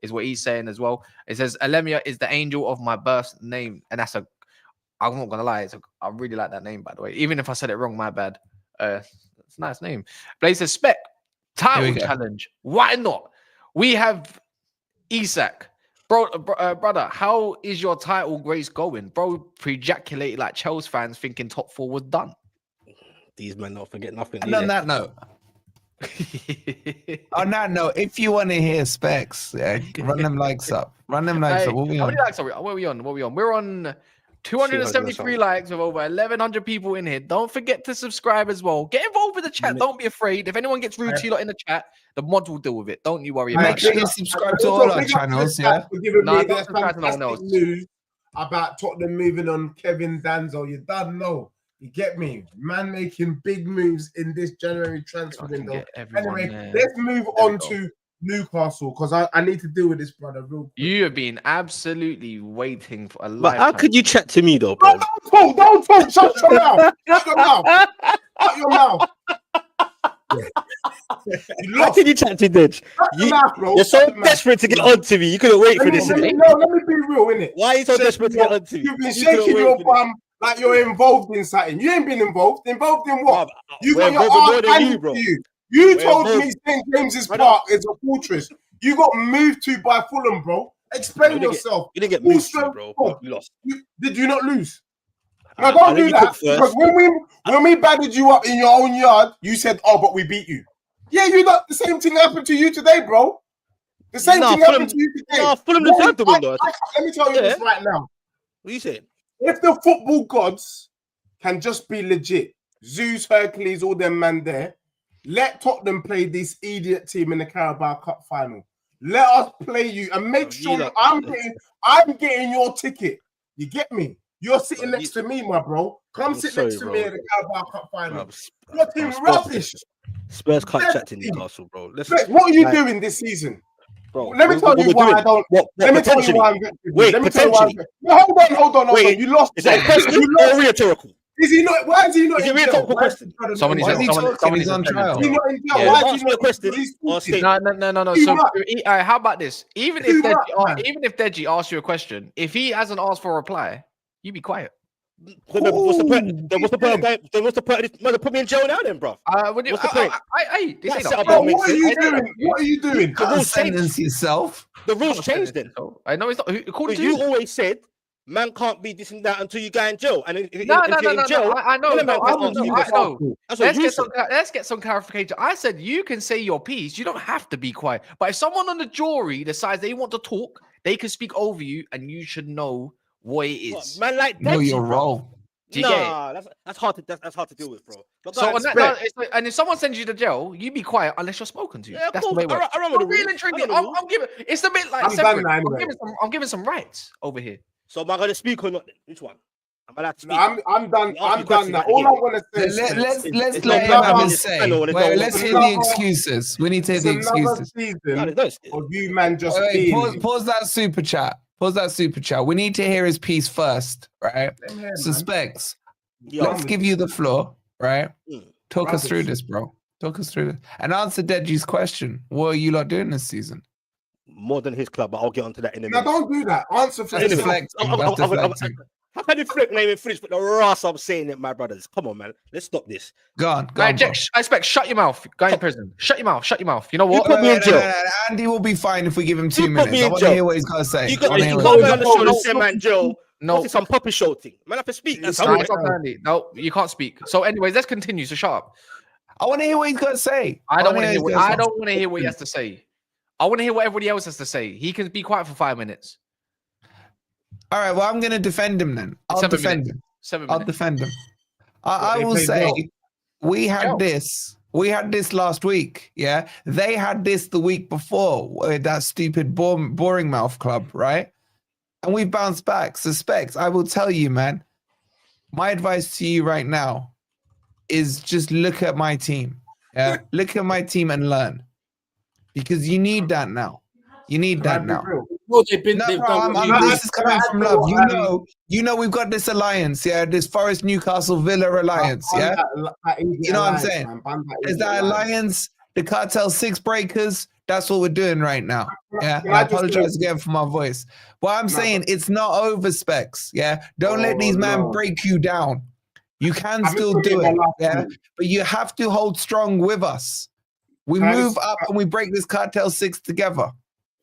is what he's saying as well. It says Alemia is the angel of my birth name, and I'm not gonna lie, I really like that name, by the way. Even if I said it wrong, my bad. It's a nice name. Blaze says spec title challenge. Why not? We have Isak. Brother, how is your title race going? Bro, prejaculated like Chelsea fans thinking top 4 was done. These men don't forget nothing. And on that note, if you want to hear specs, run them likes up. Run them likes up. What are we on? We're on 273 likes with over 1,100 people in here. Don't forget to subscribe as well. Get involved with the chat. Don't be afraid. If anyone gets rude to you lot in the chat, the mod will deal with it. Don't you worry about it. Make sure you subscribe to all our channels. Yeah. Don't subscribe to no one else. News about Tottenham moving on Kevin Danzo. You don't know. You get me? Man making big moves in this January transfer window. Anyway, let's move on to Newcastle, because I need to deal with this, brother. Real quick. You have been absolutely waiting for a lifetime. But how could you chat to me though, bro? Don't talk. Shut your mouth. Shut your mouth. Shut your mouth. How can you chat to Dej? You're so desperate to get onto me. You couldn't wait for this. Let me be real, innit? Why are you so desperate to get onto me? You've been shaking your bum like you're involved in something. You ain't been involved. Involved in what? You got your arm handed to you. You told me St. James's Park is a fortress. You got moved to by Fulham, bro. Explain yourself. You didn't get moved to, bro. You lost. Did you not lose? No, don't do that. Because when we battered you up in your own yard, you said, "Oh, but we beat you." Yeah, the same thing happened to you today, bro. The same thing happened to you today. No, Fulham deserved the win, though. Let me tell you this right now. What are you saying? If the football gods can just be legit, Zeus, Hercules, all them man there, let Tottenham play this idiot team in the Carabao Cup final. Let us play you and make sure I'm getting your ticket. You get me? You're sitting next to me, my bro. Come sit next to me in the Carabao Cup final. Your team rubbish. Spurs can't chat to Newcastle, bro. What are you doing this season? Bro, let me tell you why I don't. Let me tell you why I'm vexed. Wait, potentially. Hold on. You lost. Is that a question or rhetorical? Is he not? Why is he not? Is it rhetorical question? Somebody's on trial. He's not in jail. Why is he not? No. So, how about this? Even if Deji asks you a question, if he hasn't asked for a reply, you be quiet. What's the point? What's the point? Put me in jail now, then, bro. What's the point? What are you doing? The rules changed. Yourself. The rules changed then. I know it's not. According to you, always said man can't be this and that until you go in jail. And if no. jail, I know. No. Let's get some clarification. I said you can say your piece. You don't have to be quiet. But if someone on the jury decides they want to talk, they can speak over you, and you should know what it is. Man, like know your role. That's hard to deal with, bro. And if someone sends you to jail, you be quiet unless you're spoken to. Yeah, that's the way it works. I'm giving. It's a bit like I'm giving some rights over here. So am I going to speak or not? Which one? I'm allowed to speak. I'm done. I'm done now. All I want to say. Let's let him have his say. Let's hear the excuses. We need to hear the excuses. Season of you, man, just pause that super chat. We need to hear his piece first, right? Suspects. Let's give you the floor, right? Talk us through this, bro. Talk us through this. And answer Deji's question. What are you lot doing this season? More than his club, but I'll get onto that in a minute. No, don't do that. Answer for How can you flip name and finish with the Ross? I'm saying it, my brothers. Come on, man. Let's stop this. Go on. I expect shut your mouth. Guy in prison. Shut your mouth. You know what? You put me in jail. Andy will be fine if we give him 2 minutes. I want to hear what he's gonna say. You can't be on the show and say man jail. No, it's some puppy show thing. Man, I have to speak. No, you can't speak. So, anyways, let's continue. So, shut up. I want to hear what he's gonna say. I don't want to hear what he has to say. I want to hear what everybody else has to say. He can be quiet for 5 minutes. All right. Well, I'm going to defend him then. I'll defend him. 7 minutes. I'll defend him. I will say we had this. We had this last week. Yeah. They had this the week before with that stupid boring mouth club, right? And we bounced back. Suspects. I will tell you, man. My advice to you right now is just look at my team. Yeah. Look at my team and learn. Because you need that now. You need that now. Well, this is coming from love. You know, we've got this alliance, yeah, this Forest Newcastle Villa alliance, yeah. You know what I'm saying? There's that alliance, the Cartel Six Breakers, That's what we're doing right now. Yeah, I apologize again for my voice. But I'm saying it's not over, Specs. Yeah, don't let these men break you down. You can still do it. Yeah, but you have to hold strong with us. We move up and we break this cartel 6 together.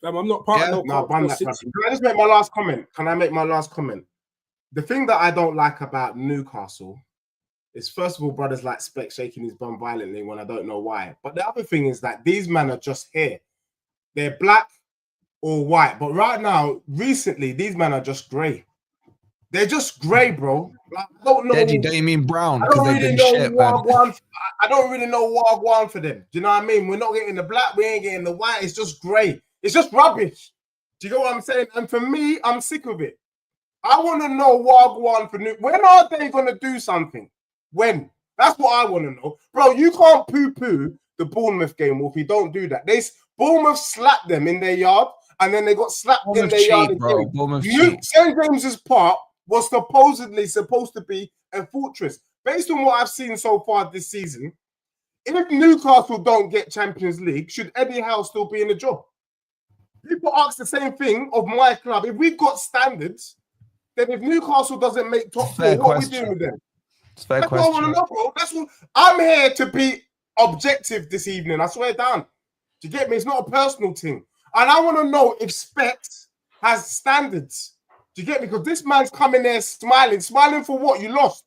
I'm not part of no cartel 6. Can I just make my last comment? Can I make my last comment? The thing that I don't like about Newcastle is, first of all, brothers like Specs shaking his bum violently when I don't know why. But the other thing is that these men are just here. They're black or white. But right now, recently, these men are just grey. They're just grey, bro. Like, I don't know. Deji, don't you mean brown? I don't really know I don't really know what I want for them. Do you know what I mean? We're not getting the black, we ain't getting the white. It's just grey. It's just rubbish. Do you get what I'm saying? And for me, I'm sick of it. I want to know what I want for New. When are they going to do something? When? That's what I want to know. Bro, you can't poo-poo the Bournemouth game, Wolfie. Don't do that. Bournemouth slapped them in their yard, and then they got slapped in their yard again. St. James's Park was supposed to be a fortress. Based on what I've seen so far this season, if Newcastle don't get Champions League, should Eddie Howe still be in the job? People ask the same thing of my club. If we've got standards, then if Newcastle doesn't make top 4, what are we doing with them? That's what I want to know, bro. That's what I'm here to be objective this evening. I swear down. Do you get me? It's not a personal thing. And I want to know if Specs has standards. Do you get me? Because this man's coming there smiling. Smiling for what? You lost.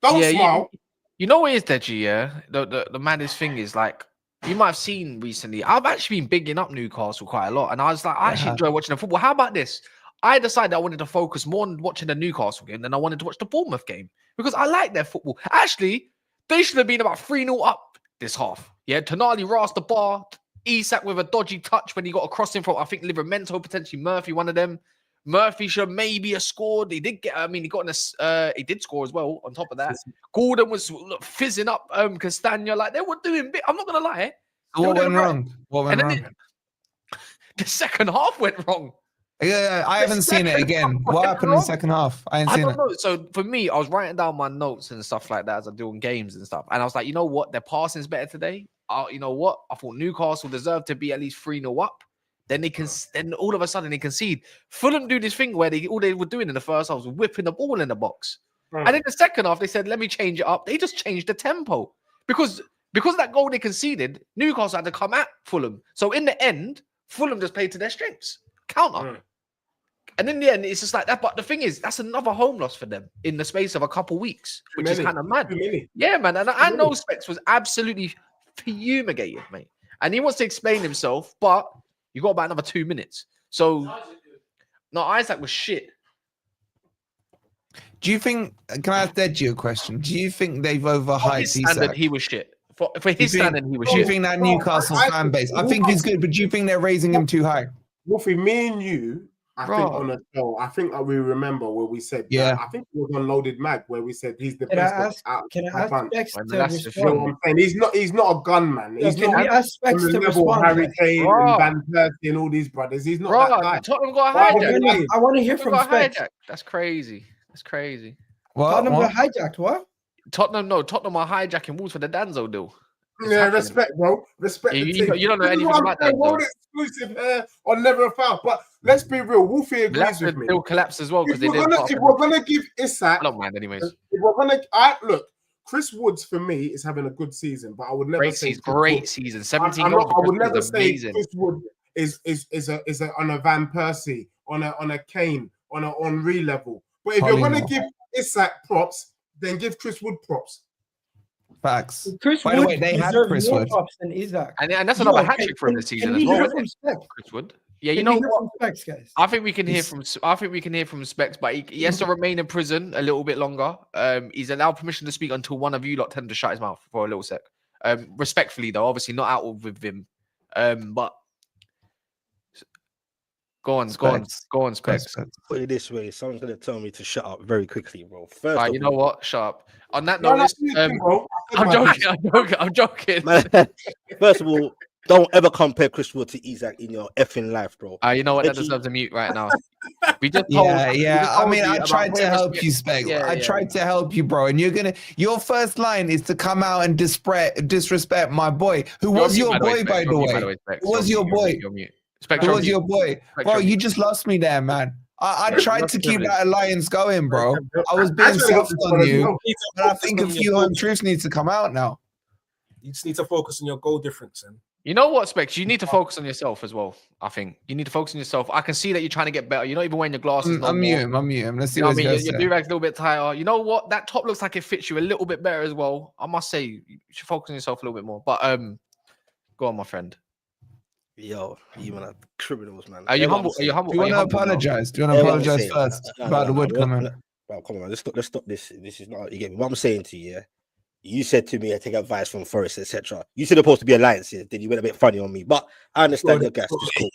Don't smile. You know what is Deji, yeah? The maddest thing is, like, you might have seen recently, I've actually been bigging up Newcastle quite a lot. And I was like, I actually enjoy watching the football. How about this? I decided I wanted to focus more on watching the Newcastle game than I wanted to watch the Bournemouth game because I like their football. Actually, they should have been about 3-0 up this half. Yeah, Tonali rasped the bar. Isak with a dodgy touch when he got a crossing from, I think, Livramento, potentially Murphy, one of them. Murphy should have maybe scored. He did get, he got in he did score as well on top of that. Gordon was fizzing up Castagna. Like, they were doing bit. I'm not going to lie. What went wrong? What went wrong? The second half went wrong. Yeah, I haven't seen it again. What happened in the second half? I ain't seen it. Know. So for me, I was writing down my notes and stuff like that as I do on games and stuff. And I was like, you know what? Their passing's better today. You know what? I thought Newcastle deserved to be at least 3-0 up. Then they can. Then all of a sudden they concede. Fulham do this thing where all they were doing in the first half was whipping the ball in the box. And in the second half, they said, "Let me change it up." They just changed the tempo because of that goal they conceded. Newcastle had to come at Fulham. So in the end, Fulham just played to their strengths. Counter. And in the end, it's just like that. But the thing is, that's another home loss for them in the space of a couple weeks, which is kind of mad. Yeah, man. And I know Specs was absolutely fumigated, mate. And he wants to explain himself, but you got about another 2 minutes. So, no, Isaac was shit. Do you think, can I ask Deji a question? Do you think they've overhyped Isak? He was shit. For his standard, he was shit. Do you think that Newcastle fan base, I think he's good, but do you think they're raising him too high? Wolfie, me and you, I think on a show, I think that we remember where we said, I think it was on Loaded Mag where we said he's the best. Can I ask Specs to respond? He's not a gunman. He's not on the level of Harry Kane and Van Persie and all these brothers. He's not that guy. Tottenham got hijacked. I want to hear from Specs. That's crazy. That's crazy. Tottenham got hijacked. What? Tottenham are hijacking Wolves for the Danzo deal. Respect, bro. Respect. You don't know anything about that. World exclusive here on Never a Foul. But let's be real. Wolfie agrees with me. They'll collapse as well because if we're gonna give Isak, I don't mind anyways. If we're gonna, look. Chris Woods for me is having a good season, but I would never say great season. 17 goals. I would never say Chris Wood is on a Van Persie, on a Kane, on a Henry level. But if you're gonna give Isak props, then give Chris Wood props. Facts. By the way, they had Chris Wood. And that's another hat trick for him this season as well. Chris Wood. Yeah, you know what? Specs, guys. I think we can hear from Specs, but he has to remain in prison a little bit longer. He's allowed permission to speak until one of you lot tend to shut his mouth for a little sec. Respectfully though, obviously not out with him. But go on, Specs. Put it this way, someone's gonna tell me to shut up very quickly, bro. First, you know what? Shut up. On that note, I'm joking. First of all, Don't ever compare Chris Wood to Isaac in your effing life, bro. You know what? That deserves a mute right now. We just I mean, I tried to help you, Spec. I tried to help you, bro. And your first line is to come out and disrespect my boy, who was your boy, by the way. Who was your boy? Who was your boy? Bro, you just lost me there, man. I tried to keep that alliance going, bro. I was being soft on you, but I think a few home truths need to come out now. You just need to focus on your goal difference. And you know what, Specs? You need to focus on yourself as well. I think you need to focus on yourself. I can see that you're trying to get better. You're not even wearing your glasses. I'm mute. Let's see what your do-rag's a little bit tighter. You know what? That top looks like it fits you a little bit better as well. I must say, you should focus on yourself a little bit more. But go on, my friend. Yo, you man are criminals, man. Are you humble? Are you humble? Do you want to apologize? Do you want to apologize first about the wood comment? Bro, come on, man. Let's stop this. This is not. You get me? What I'm saying to you, yeah. You said to me, I take advice from Forest, etc. You said supposed to be alliances, then you went a bit funny on me. But I understand your gas. It's cool.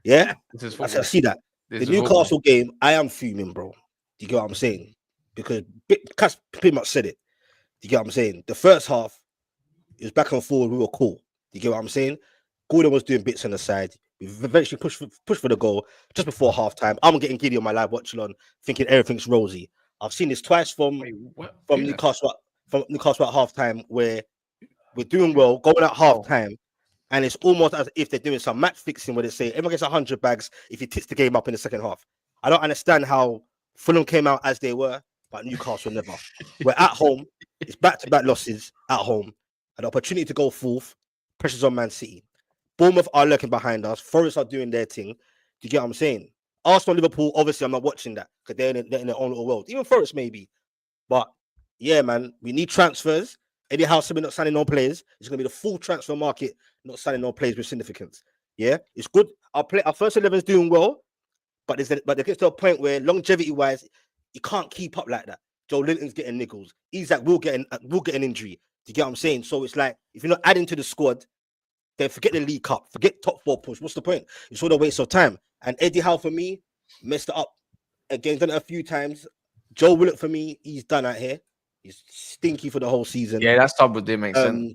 Yeah? I see that. The Newcastle game, I am fuming, bro. Do you get what I'm saying? Because Cass pretty much said it. Do you get what I'm saying? The first half, it was back and forward, we were cool. Do you get what I'm saying? Gordon was doing bits on the side. We eventually pushed for the goal just before halftime. I'm getting giddy on my live watch along, thinking everything's rosy. I've seen this twice from Newcastle. From Newcastle at halftime, where we're doing well, going at halftime, and it's almost as if they're doing some match fixing where they say everyone gets 100 bags if he tits the game up in the second half. I don't understand how Fulham came out as they were, but Newcastle never. We're at home, it's back-to-back losses at home, an opportunity to go fourth, pressure's on Man City. Bournemouth are lurking behind us, Forest are doing their thing. Do you get what I'm saying? Arsenal, Liverpool, obviously I'm not watching that because they're in their own little world. Even Forest maybe, but yeah, man, we need transfers. Eddie Howe said we're not signing no players. It's going to be the full transfer market, not signing no players with significance. Yeah, it's good. Our first 11 is doing well, but there gets to a point where longevity-wise, you can't keep up like that. Joe Linton's getting niggles. Isaac will get an injury. Do you get what I'm saying? So it's like, if you're not adding to the squad, then forget the League Cup, forget top 4 push. What's the point? It's all a waste of time. And Eddie Howe, for me, messed it up. Again, done it a few times. Joe Willock, for me, he's done out here. He's stinky for the whole season. Yeah, that's top with makes sense.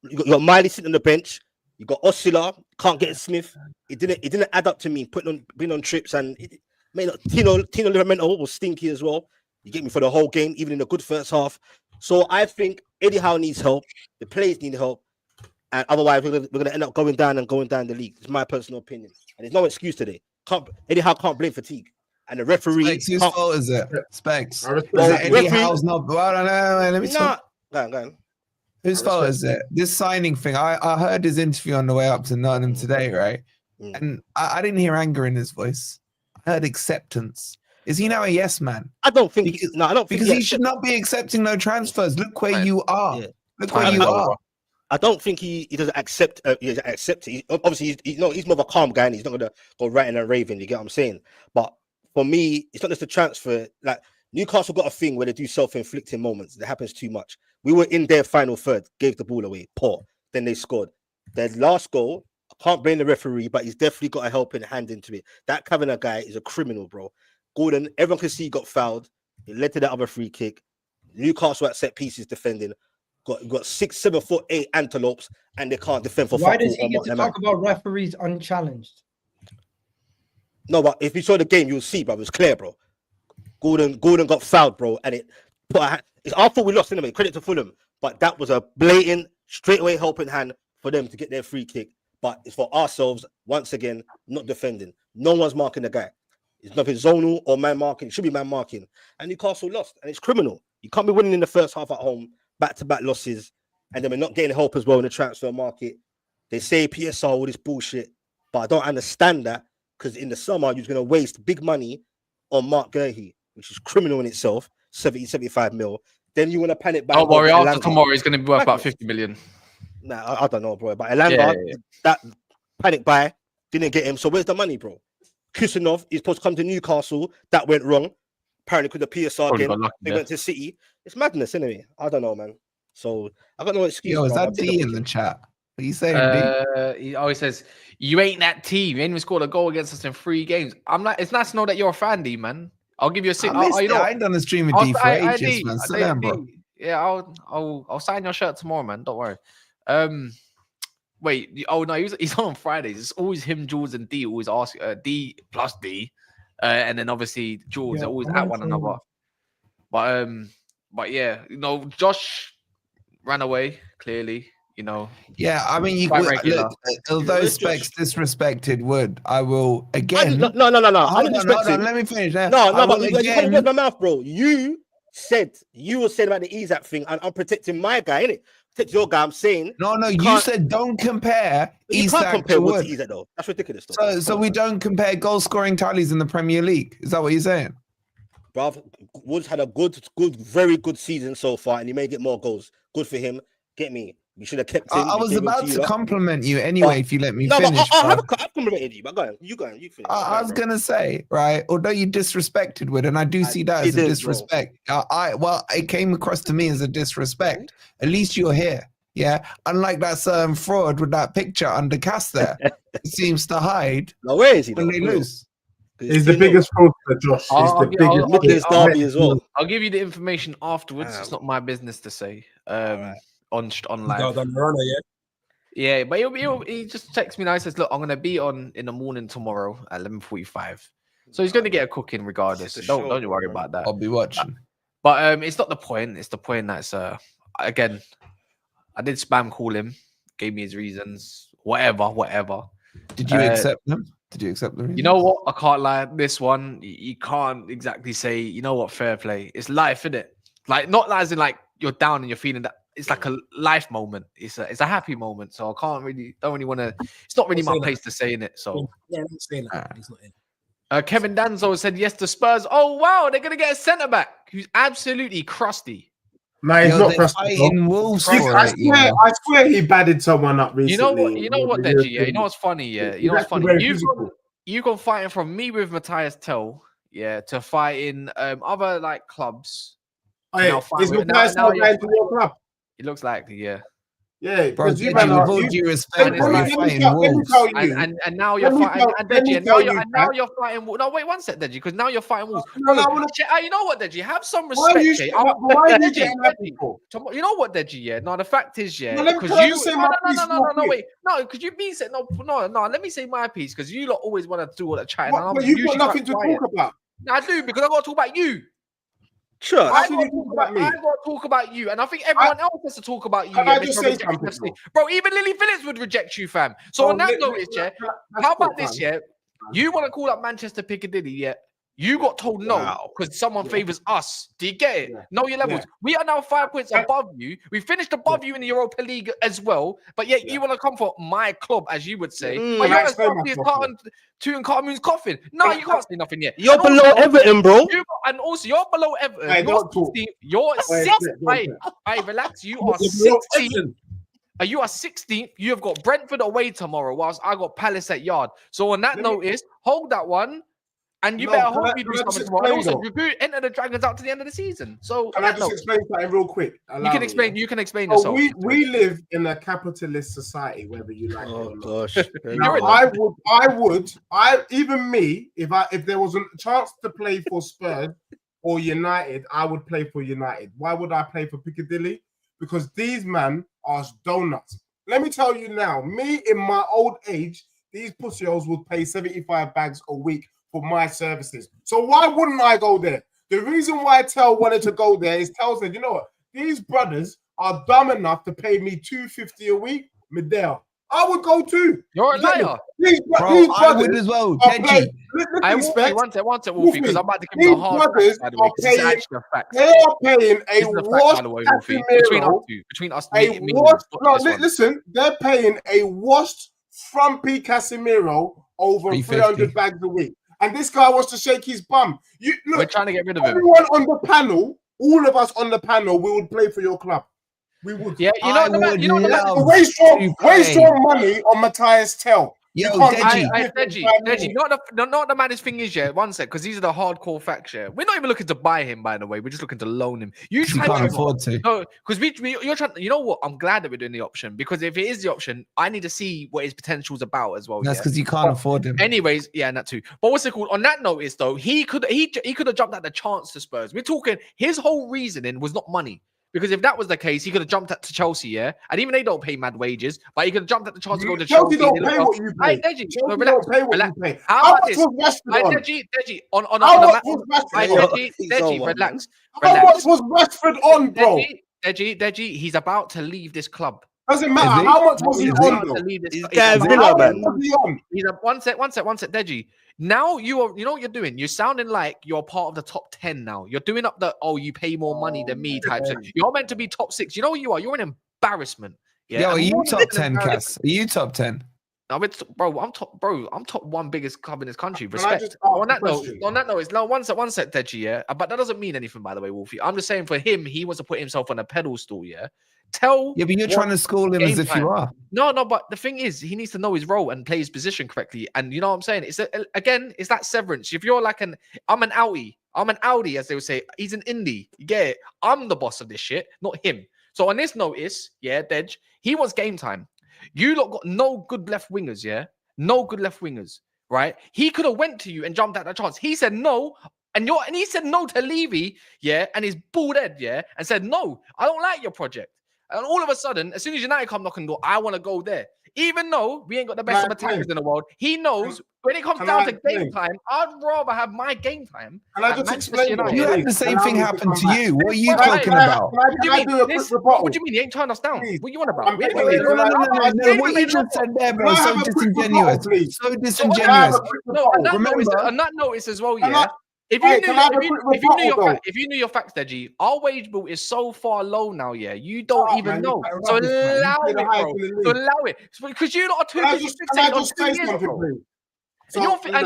You got Miley sitting on the bench. You got Oscilla, can't get Smith. It didn't add up to me. Being on trips, and Tino Livramento was stinky as well. You get me for the whole game, even in the good first half. So I think Eddie Howe needs help. The players need help, and otherwise we're gonna end up going down the league. It's my personal opinion, and there's no excuse today. Eddie Howe can't blame fatigue. And the referee. Specs, whose fault is it? Specs. Eddie Howe's not. Well, I don't know. Let me talk. Go on. Whose fault is it? This signing thing. I heard his interview on the way up to Nottingham today, right? And I didn't hear anger in his voice. I heard acceptance. Is he now a yes man? I don't think. I don't think because he should not be accepting no transfers. Look where you are. Yeah. Look where you are. I don't think he doesn't accept. He doesn't accept it. Obviously, he's more of a calm guy, and he's not gonna go ranting and raving. You get what I'm saying? But for me, it's not just a transfer. Like Newcastle got a thing where they do self-inflicting moments. That happens too much. We were in their final third, gave the ball away, poor. Then they scored. Their last goal, I can't blame the referee, but he's definitely got a helping hand into it. That Kavanagh guy is a criminal, bro. Gordon, everyone can see he got fouled. It led to that other free kick. Newcastle at set pieces defending. Got 6, 7 foot 8 antelopes, and they can't defend for. Why does he get to talk about referees unchallenged? No, but if you saw the game, you'll see, bro. It was clear, bro. Gordon got fouled, bro, and it put a hand. I thought we lost anyway. Credit to Fulham, but that was a blatant, straightaway helping hand for them to get their free kick. But it's for ourselves, once again, not defending. No one's marking the guy. It's nothing zonal or man marking. It should be man marking. And Newcastle lost, and it's criminal. You can't be winning in the first half at home, back-to-back losses, and then we're not getting help as well in the transfer market. They say PSR, all this bullshit, but I don't understand that. Because in the summer, you're going to waste big money on Mark Gurhey, which is criminal in itself, 75 mil. Then you want to panic back. Don't worry, after tomorrow, he's going to be worth about 50 million. Nah, I don't know, bro. But Elanga, that panic buy, didn't get him. So where's the money, bro? Kusanov is supposed to come to Newcastle. That went wrong. Apparently, because the PSR again, they went to City. It's madness, anyway. I don't know, man. So I got no excuse. Yo, is that D in the chat? What are you saying, D? He always says, you ain't that team. You ain't even scored a goal against us in 3 games. I'm like, it's nice to know that you're a fan, D, man. I'll give you a 6. I ain't done the stream with D for ages, man. Sit down, bro. Yeah, I'll sign your shirt tomorrow, man. Don't worry. Wait, oh no, he's on Fridays. It's always him, Jules, and D. Always ask D plus D, and then obviously Jules. They're always at one another. But yeah, you know, Josh ran away clearly. You know. Yeah, I mean, you look, although Specs disrespected Wood, I will again. No. Hold on, let me finish. But you can't get my mouth, bro. You were saying about the Isaac thing, and I'm protecting my guy, innit? Protect your guy. I'm saying no. You said don't compare Isaac to Wood. Isaac, though. That's ridiculous. So we don't compare goal scoring tallies in the Premier League. Is that what you're saying? Bruv, Woods had a very good season so far, and he may get more goals. Good for him. Get me. We should have kept him. I was about to compliment you anyway, if you let me finish. I've complimented you, but go on. You finish. I was going to say, right, although you disrespected Wood, and I do see that as a disrespect. It came across to me as a disrespect. At least you're here. Yeah. Unlike that certain fraud with that picture under cast there. It seems to hide. Now, where is he? When they lose. He's the biggest fraudster, Josh. He's the biggest Derby as well. I'll give you the information afterwards. It's not my business to say. On live. Yeah, but he just texts me now. He says, "Look, I'm gonna be on in the morning tomorrow at 11:45." So he's gonna get a cooking regardless. Don't you worry about that. I'll be watching. But it's not the point. It's the point that's again, I did spam call him, gave me his reasons, whatever. Did you accept them? Did you accept them? You know what? I can't lie. This one, you can't exactly say, you know what, fair play. It's life, isn't it? Like, not as in like you're down and you're feeling that. It's like a life moment. It's a happy moment. So I don't really want to. It's not really my place to say in it. So yeah, I'm saying that. He's not in. Kevin Danzo said yes to Spurs. Oh wow, they're gonna get a centre back who's absolutely crusty. No, he's not crusty. I swear he batted someone up recently. You know what, Deji? Yeah, you know what's funny? Yeah, you know what's funny? You've gone fighting from me with Matthias Tell, yeah, to fighting other like clubs. Hey, is Matthias Tell going to your club? It looks like, yeah. Yeah, because you respect and now you're fighting Deji, and now you're fighting. No, wait 1 sec, Deji, because now you're fighting Wolves. You know what, Deji? Have some respect. You know what, Deji? Yeah. No, the fact is, yeah, because because you've been saying no. Let me say my piece because you lot always want to do all that chatting. But you've got nothing to talk about. I do because I got to talk about you. Sure, I got to talk about you, and I think everyone else has to talk about you. Can I just say something, bro? Even Lily Phillips would reject you, fam. So on that note, how about this? Yeah, you want to call up Manchester Piccadilly? Yeah, you got told no because someone favors us. Do you get it? Yeah. Know your levels. Yeah. We are now 5 points above you. We finished above you in the Europa League as well, but yet you want to come for my club, as you would say. But you're as happy as Cartoon's coffin. No, you can't say nothing yet. You're below Everton, bro. And also, you're below Everton. Hey, you're 16th. Hey, relax. You are 16th. You are 16th. You have got Brentford away tomorrow, whilst I got Palace at Yard. So on that notice, hold that one. And you better hope you do something tomorrow. Also, enter the Dragons out to the end of the season. So can I just explain something real quick? You can explain yourself. We live in a capitalist society, whether you like it or not. Gosh. Now, even me, if there was a chance to play for Spurs or United, I would play for United. Why would I play for Piccadilly? Because these men are donuts. Let me tell you now, me in my old age, these pussyos would pay 75 bags a week for my services. So why wouldn't I go there? The reason why Tell wanted to go there is Tell said, you know what? These brothers are dumb enough to pay me $250 a week. Medell. I would go too. You're a liar. These I would as well. I want it, Wolfie, because I'm about to give you a hard fact, by the way. This is actually a fact. They are paying a washed between us. Listen, they're paying a washed frumpy Casemiro over 300 bags a week. And this guy wants to shake his bum. We're trying to get rid of him. Everyone on the panel, all of us on the panel, we would play for your club. We would. Yeah, waste your money on Matthias Tell. Yo, Deji, not the maddest thing is, yeah, 1 sec, because these are the hardcore facts, yeah. We're not even looking to buy him, by the way. We're just looking to loan him. You can't afford to. No, because you're trying. You know what? I'm glad that we're doing the option, because if it is the option, I need to see what his potential's about as well. That's because you can't afford him. Anyways, yeah, and that too. But what's it called? On that notice, though, he could have jumped at the chance to Spurs. We're talking. His whole reasoning was not money. Because if that was the case, he could have jumped to Chelsea, yeah? And even they don't pay mad wages, but he could have jumped at the chance to go to Chelsea. Chelsea. Don't pay what you pay. Deji, Chelsea don't pay what you pay. How much was Rashford on? Deji, on How much was Rashford on? Deji, relax. How much was Rashford on, bro? Deji, he's about to leave this club. Doesn't matter. How much was he on, though? He's a one sec, Deji. Now you know what you're doing? You're sounding like you're part of the top 10 now. You're doing up the you pay more money than me type thing. You're meant to be top 6. You know what you are? You're an embarrassment. Yeah. Yo, are you top 10, Cass? Are you top 10? I'm top 1 biggest club in this country. Respect. On that note, it's no one sec, Deji, yeah. But that doesn't mean anything, by the way, Wolfie. I'm just saying for him, he wants to put himself on a pedestal, yeah. But you're trying to school him as if you are. No, but the thing is, he needs to know his role and play his position correctly. And you know what I'm saying? It's that severance. If you're like I'm an Audi, as they would say. He's an indie. You get it? I'm the boss of this shit, not him. So on this notice, yeah, Dej, he wants game time. You lot got no good left wingers, yeah? No good left wingers, right? He could have went to you and jumped at that chance. He said no. And he said no to Levy, yeah, and his bald head, yeah, and said, no, I don't like your project. And all of a sudden, as soon as United come knocking the door, I want to go there. Even though we ain't got the best of attackers in the world, he knows when it comes down to game time, I'd rather have my game time. And I just explained you had the same thing happen to you. What are you talking about? What do you mean? He ain't turned us down. What you want about? No, what you just said there, bro, so disingenuous. So disingenuous. On that notice as well, yeah. If you knew your facts, Deji, our wage bill is so far low now, yeah. You don't even know. So allow it, bro. So allow it. Because you lot are too busy fixated on 2 years, bro.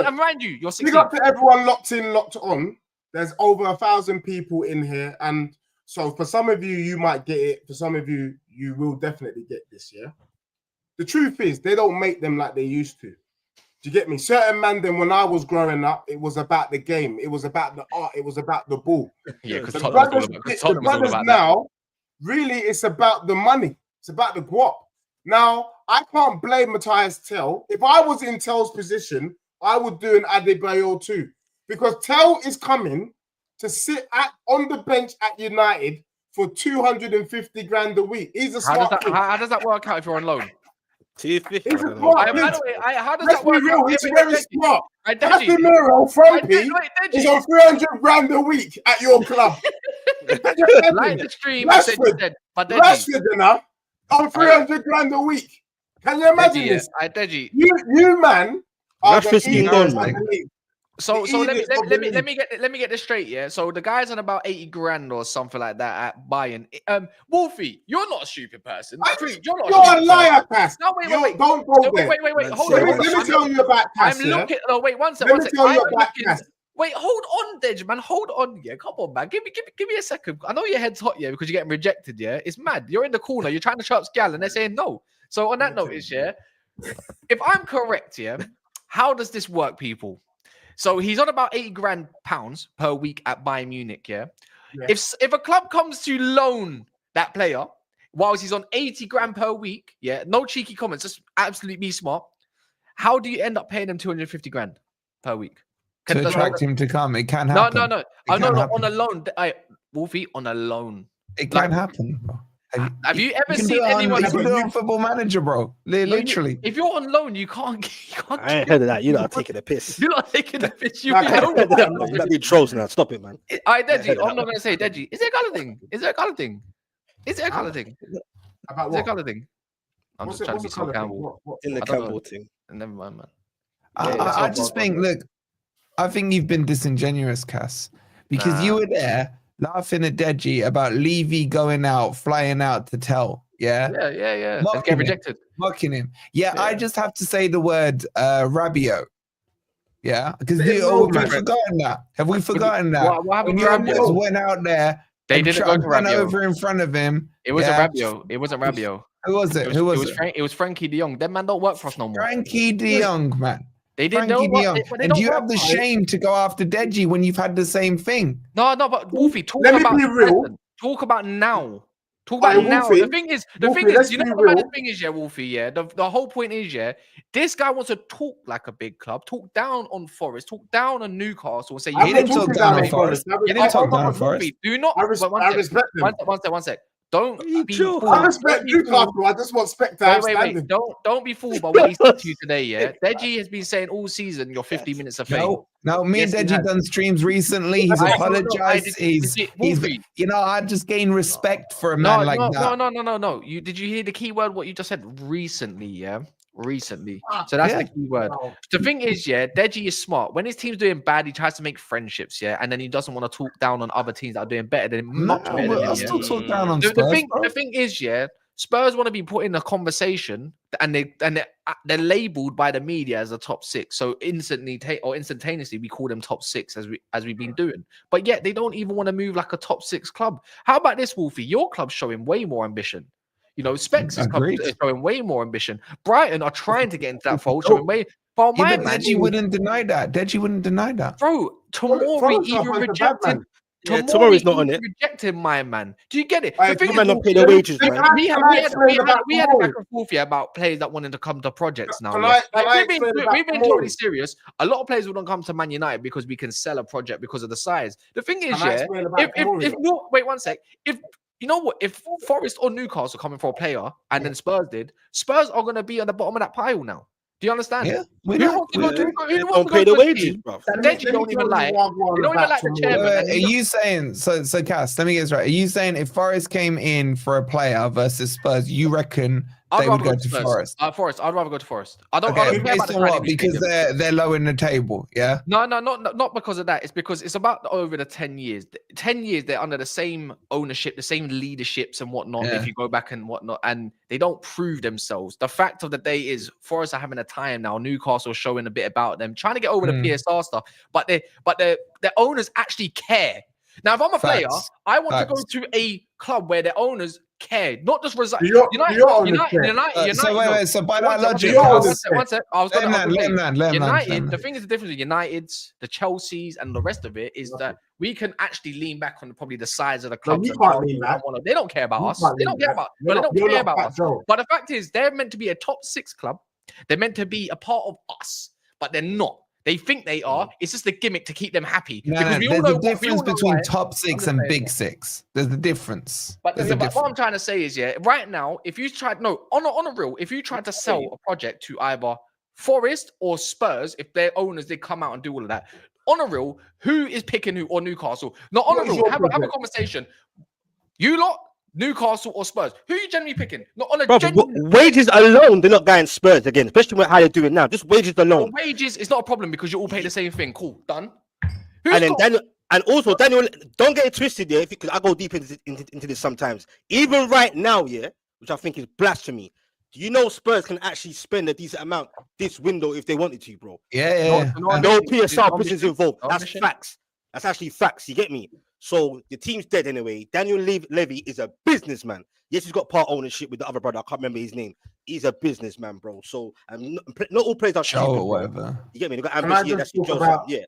And mind you, you're 16. Big up to everyone locked in, locked on. There's over 1,000 people in here. And so for some of you, you might get it. For some of you, you will definitely get this, yeah? The truth is, they don't make them like they used to. Do you get me? Certain man, then when I was growing up, it was about the game. It was about the art. It was about the ball. Yeah, because the brothers now, really, it's about the money. It's about the guap. Now, I can't blame Matthias Tell. If I was in Tell's position, I would do an Adebayo too. Because Tell is coming to sit on the bench at United for 250 grand a week. He's a smart how does that work out if you're on loan? 250. How does that work? He's very smart. Casemiro is on 300 grand a week at your club. Like the stream, Rashford enough on 300 grand a week. Can you imagine this? You man. Rashford's been gone, man. So let me get this straight, yeah. So the guy's on about 80 grand or something like that at Bayern. Wolfie, you're not a stupid person. You're a liar, Cass. No, wait. Don't go there. Wait. Hold on. Let me tell you about Cass. I'm looking. No, wait, one sec. Let me tell you about Cass. Wait, hold on, Dej, man. Hold on. Yeah, come on, man. Give me a second. I know your head's hot, yeah, because you're getting rejected, yeah. It's mad. You're in the corner. You're trying to shut up Scal, and they're saying no. So on that notice, yeah, if I'm correct, yeah, how does this work, people? So he's on about 80 grand pounds per week at Bayern Munich, yeah? If a club comes to loan that player whilst he's on 80 grand per week, yeah, no cheeky comments, just absolutely be smart. How do you end up paying him 250 grand per week? To attract him to come, it can happen. No. I know on a loan. Wolfie, on a loan. It can happen, bro. Have you ever seen anyone? You can do it on Football Manager, bro. Literally. If you're on loan, you can't. I ain't heard of that. You're not taking a piss. You're not taking a piss. You're not being trolls now. Stop it, man. Deji, I'm not going to say Deji. Is there a colour thing? Is there a colour thing? About what? I'm just trying to be so Campbell. In the Campbell thing. Never mind, man. I just think, look, I think you've been disingenuous, Cass, because you were there laughing at Deji about Levy going out, flying out to Tell. Yeah. Let's get rejected. Mocking him. Yeah, I just have to say the word Rabiot. Yeah, because we've forgotten that. Have we forgotten that? What happened to Rabiot? Went out there. They didn't go to Rabiot. Over in front of him. It wasn't Rabiot. It wasn't Rabiot. Who was it? It was Frankie de Jong. That man don't work for us no more. Frankie de Jong, man. They didn't know. And do you have the shame to go after Deji when you've had the same thing? No, but Wolfie, talk about now. Talk about Hey, now. Wolfie, The thing is, let's you know be what the maddest real. thing is, yeah, Wolfie, yeah. The whole point is, yeah, this guy wants to talk like a big club, talk down on Forest, talk down on Newcastle, and say I'm you not didn't talking down on Forest. You didn't talk down on Forest. Wolfie, do not. I respect them. One sec. Don't be fooled. I respect Newcastle. I just want Spec to have standing. Don't be fooled by what he said to you today, yeah. Deji has been saying all season you're 50 minutes of fame. No, me and Deji done streams recently. He's apologized. He's you know, I just gained respect for a man like that. No. Did you hear the key word? What you just said recently, yeah. Recently, so that's the key word. The thing is, yeah, Deji is smart. When his team's doing bad, he tries to make friendships, yeah, and then he doesn't want to talk down on other teams that are doing better than him. I still talk down on Spurs. The thing is, yeah, Spurs want to be put in a conversation, and they're labeled by the media as a top six. So instantaneously, we call them top six as we've been doing. But yet they don't even want to move like a top six club. How about this, Wolfie? Your club's showing way more ambition. You know, Specs is showing way more ambition. Brighton are trying to get into that fold, showing way. But Deji wouldn't deny that. Deji wouldn't deny that. Bro, Tomori even rejected. Tomori's not on it. Rejected my man. Do you get it? The thing is, not pay the wages, man. We had a back and forth here about players that wanted to come to projects now. We've been totally serious. A lot of players wouldn't come to Man United because we can sell a project because of the size. The thing is, wait 1 sec. You know what? If Forest or Newcastle coming for a player and then Spurs did, Spurs are going to be on the bottom of that pile now. Do you understand? Yeah, who don't pay the wages, bro. You don't even like the chairman. Are you saying so? Cass, let me get this right. Are you saying if Forest came in for a player versus Spurs, you reckon they would go to Forest? Forest. I'd rather go to Forest. I don't. Based on what? Because they're low in the table. Yeah. No, not because of that. It's because it's about over the 10 years. 10 years they're under the same ownership, the same leaderships and whatnot. Yeah. If you go back and whatnot, and they don't prove themselves. The fact of the day is Forest are having a time now. Newcastle showing a bit about them, trying to get over the PSR stuff, but their owners actually care. Now, if I'm a player, I want to go to a club where their owners care, not just reside. United. So by that logic, one sec. United. The thing is, the difference with United's, the Chelsea's, and the rest of it is that we can actually lean back on probably the size of the club. They don't care about us. They don't care about. But they don't care about us. But the fact is, they're meant to be a top six club. They're meant to be a part of us, but they're not. They think they are. It's just a gimmick to keep them happy. There's a difference between top six and big six. There's a difference. But what I'm trying to say is, yeah, right now, if you tried, on a real, if you tried to sell a project to either Forest or Spurs, if their owners did come out and do all of that, on a real, who is picking who or Newcastle? Not on a real. Have a conversation. You lot. Newcastle or Spurs? Who are you generally picking? Not on a wages alone, they're not going Spurs again, especially with how they're doing now. Just wages alone. Wages is not a problem because you all pay the same thing. Cool, done. Daniel, don't get it twisted, yeah, because I go deep into this sometimes. Even right now, yeah, which I think is blasphemy. Do you know Spurs can actually spend a decent amount this window if they wanted to, bro? Yeah. No PSR positions involved. That's facts. That's actually facts. You get me? So the team's dead anyway. Daniel Levy is a businessman. Yes, he's got part ownership with the other brother. I can't remember his name. He's a businessman, bro. So not all players are stupid, or whatever. You get me? They got ambition. Yeah, that's your yeah.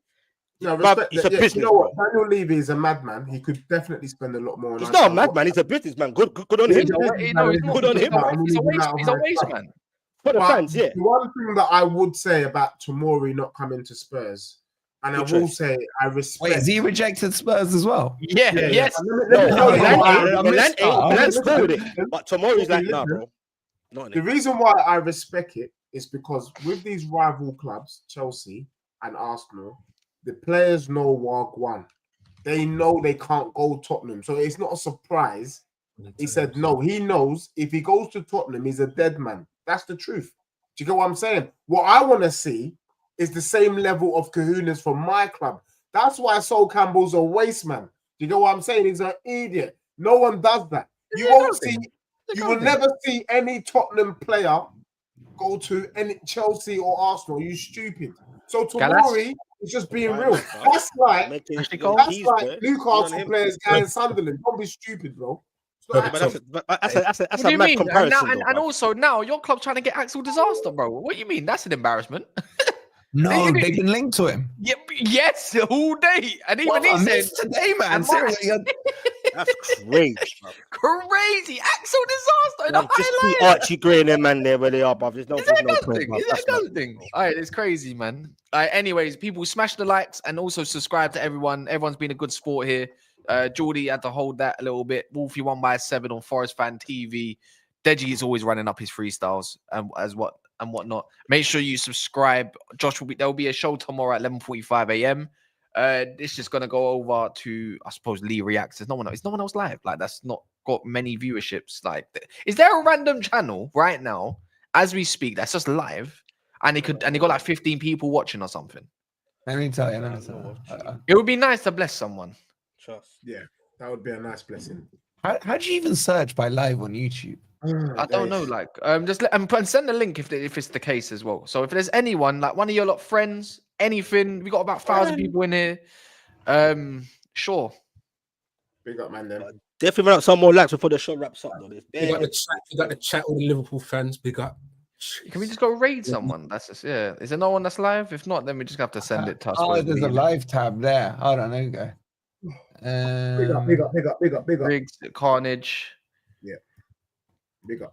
No, he's a business. You know what? Daniel Levy is a madman. He could definitely spend a lot more. He's not a madman. He's a businessman. Good on him. Good on him. He's a waste man. For the fans, yeah. The one thing that I would say about Tomori not coming to Spurs. And I will say, I respect. Wait, has he rejected Spurs as well? Yeah. Yes. Let's go with it. But Tomori's like, nah, bro. The reason why I respect it is because with these rival clubs, Chelsea and Arsenal, the players know Wagwan. They know they can't go Tottenham. So it's not a surprise. He said no. He knows if he goes to Tottenham, he's a dead man. That's the truth. Do you get what I'm saying? What I want to see is the same level of kahunas from my club. That's why Sol Campbell's a waste man. Do you know what I'm saying? He's an idiot. No one does that. You will never see any Tottenham player go to any Chelsea or Arsenal. You stupid. So Tomori is just being real. That's like Newcastle players going Sunderland. Don't be stupid, bro. That's a mad comparison. And also now your club's trying to get Axel Disaster, bro. What do you mean? That's an embarrassment. No, they've been linked to him. Yeah, yes, all day. And even he said today, man. Seriously. That's crazy, bro. Crazy. Axel disaster in the Just see highlight. Archie Gray and them man there where they are, bruv. There's no Is that a point, good thing? Is that a good thing? All right, it's crazy, man. All right, anyways, people smash the likes and also subscribe to everyone. Everyone's been a good sport here. Geordie had to hold that a little bit. Wolfie won by 7 on Forest Fan TV. Deji is always running up his freestyles and whatnot. Make sure you subscribe. Josh there'll be a show tomorrow at 11:45 a.m. It's just gonna go over to, I suppose, Lee Reacts. There's no one else live. Like, that's not got many viewerships. Like, is there a random channel right now as we speak that's just live and they got like 15 people watching or something? Let me tell you. It would be nice to bless someone. Trust. Yeah, that would be a nice blessing. How do you even search by live on YouTube? I don't know, like, just send the link if it's the case as well. So if there's anyone, like one of your lot friends, anything, we got about 1,000 people in here. Sure. Big up, man. Then Definitely run up some more likes before the show wraps up. Though. We got the chat with the Liverpool fans. Big up. Can we just go raid someone? That's just, yeah. Is there no one that's live? If not, then we just have to send it to us. Oh, there's a live tab there. Hold on, there you go. big up. Riggs, Carnage. Yeah. Big up.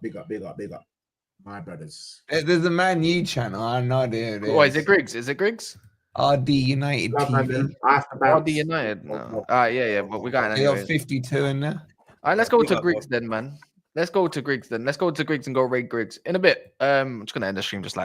My brothers. There's a Man U channel. I have no idea. Oh, is it Griggs? RD United TV. RD United. No. Yeah. But we got it. They got 52 in there. All right, let's go to Griggs then, man. Let's go to Griggs and go raid Griggs in a bit. I'm just gonna end the stream just like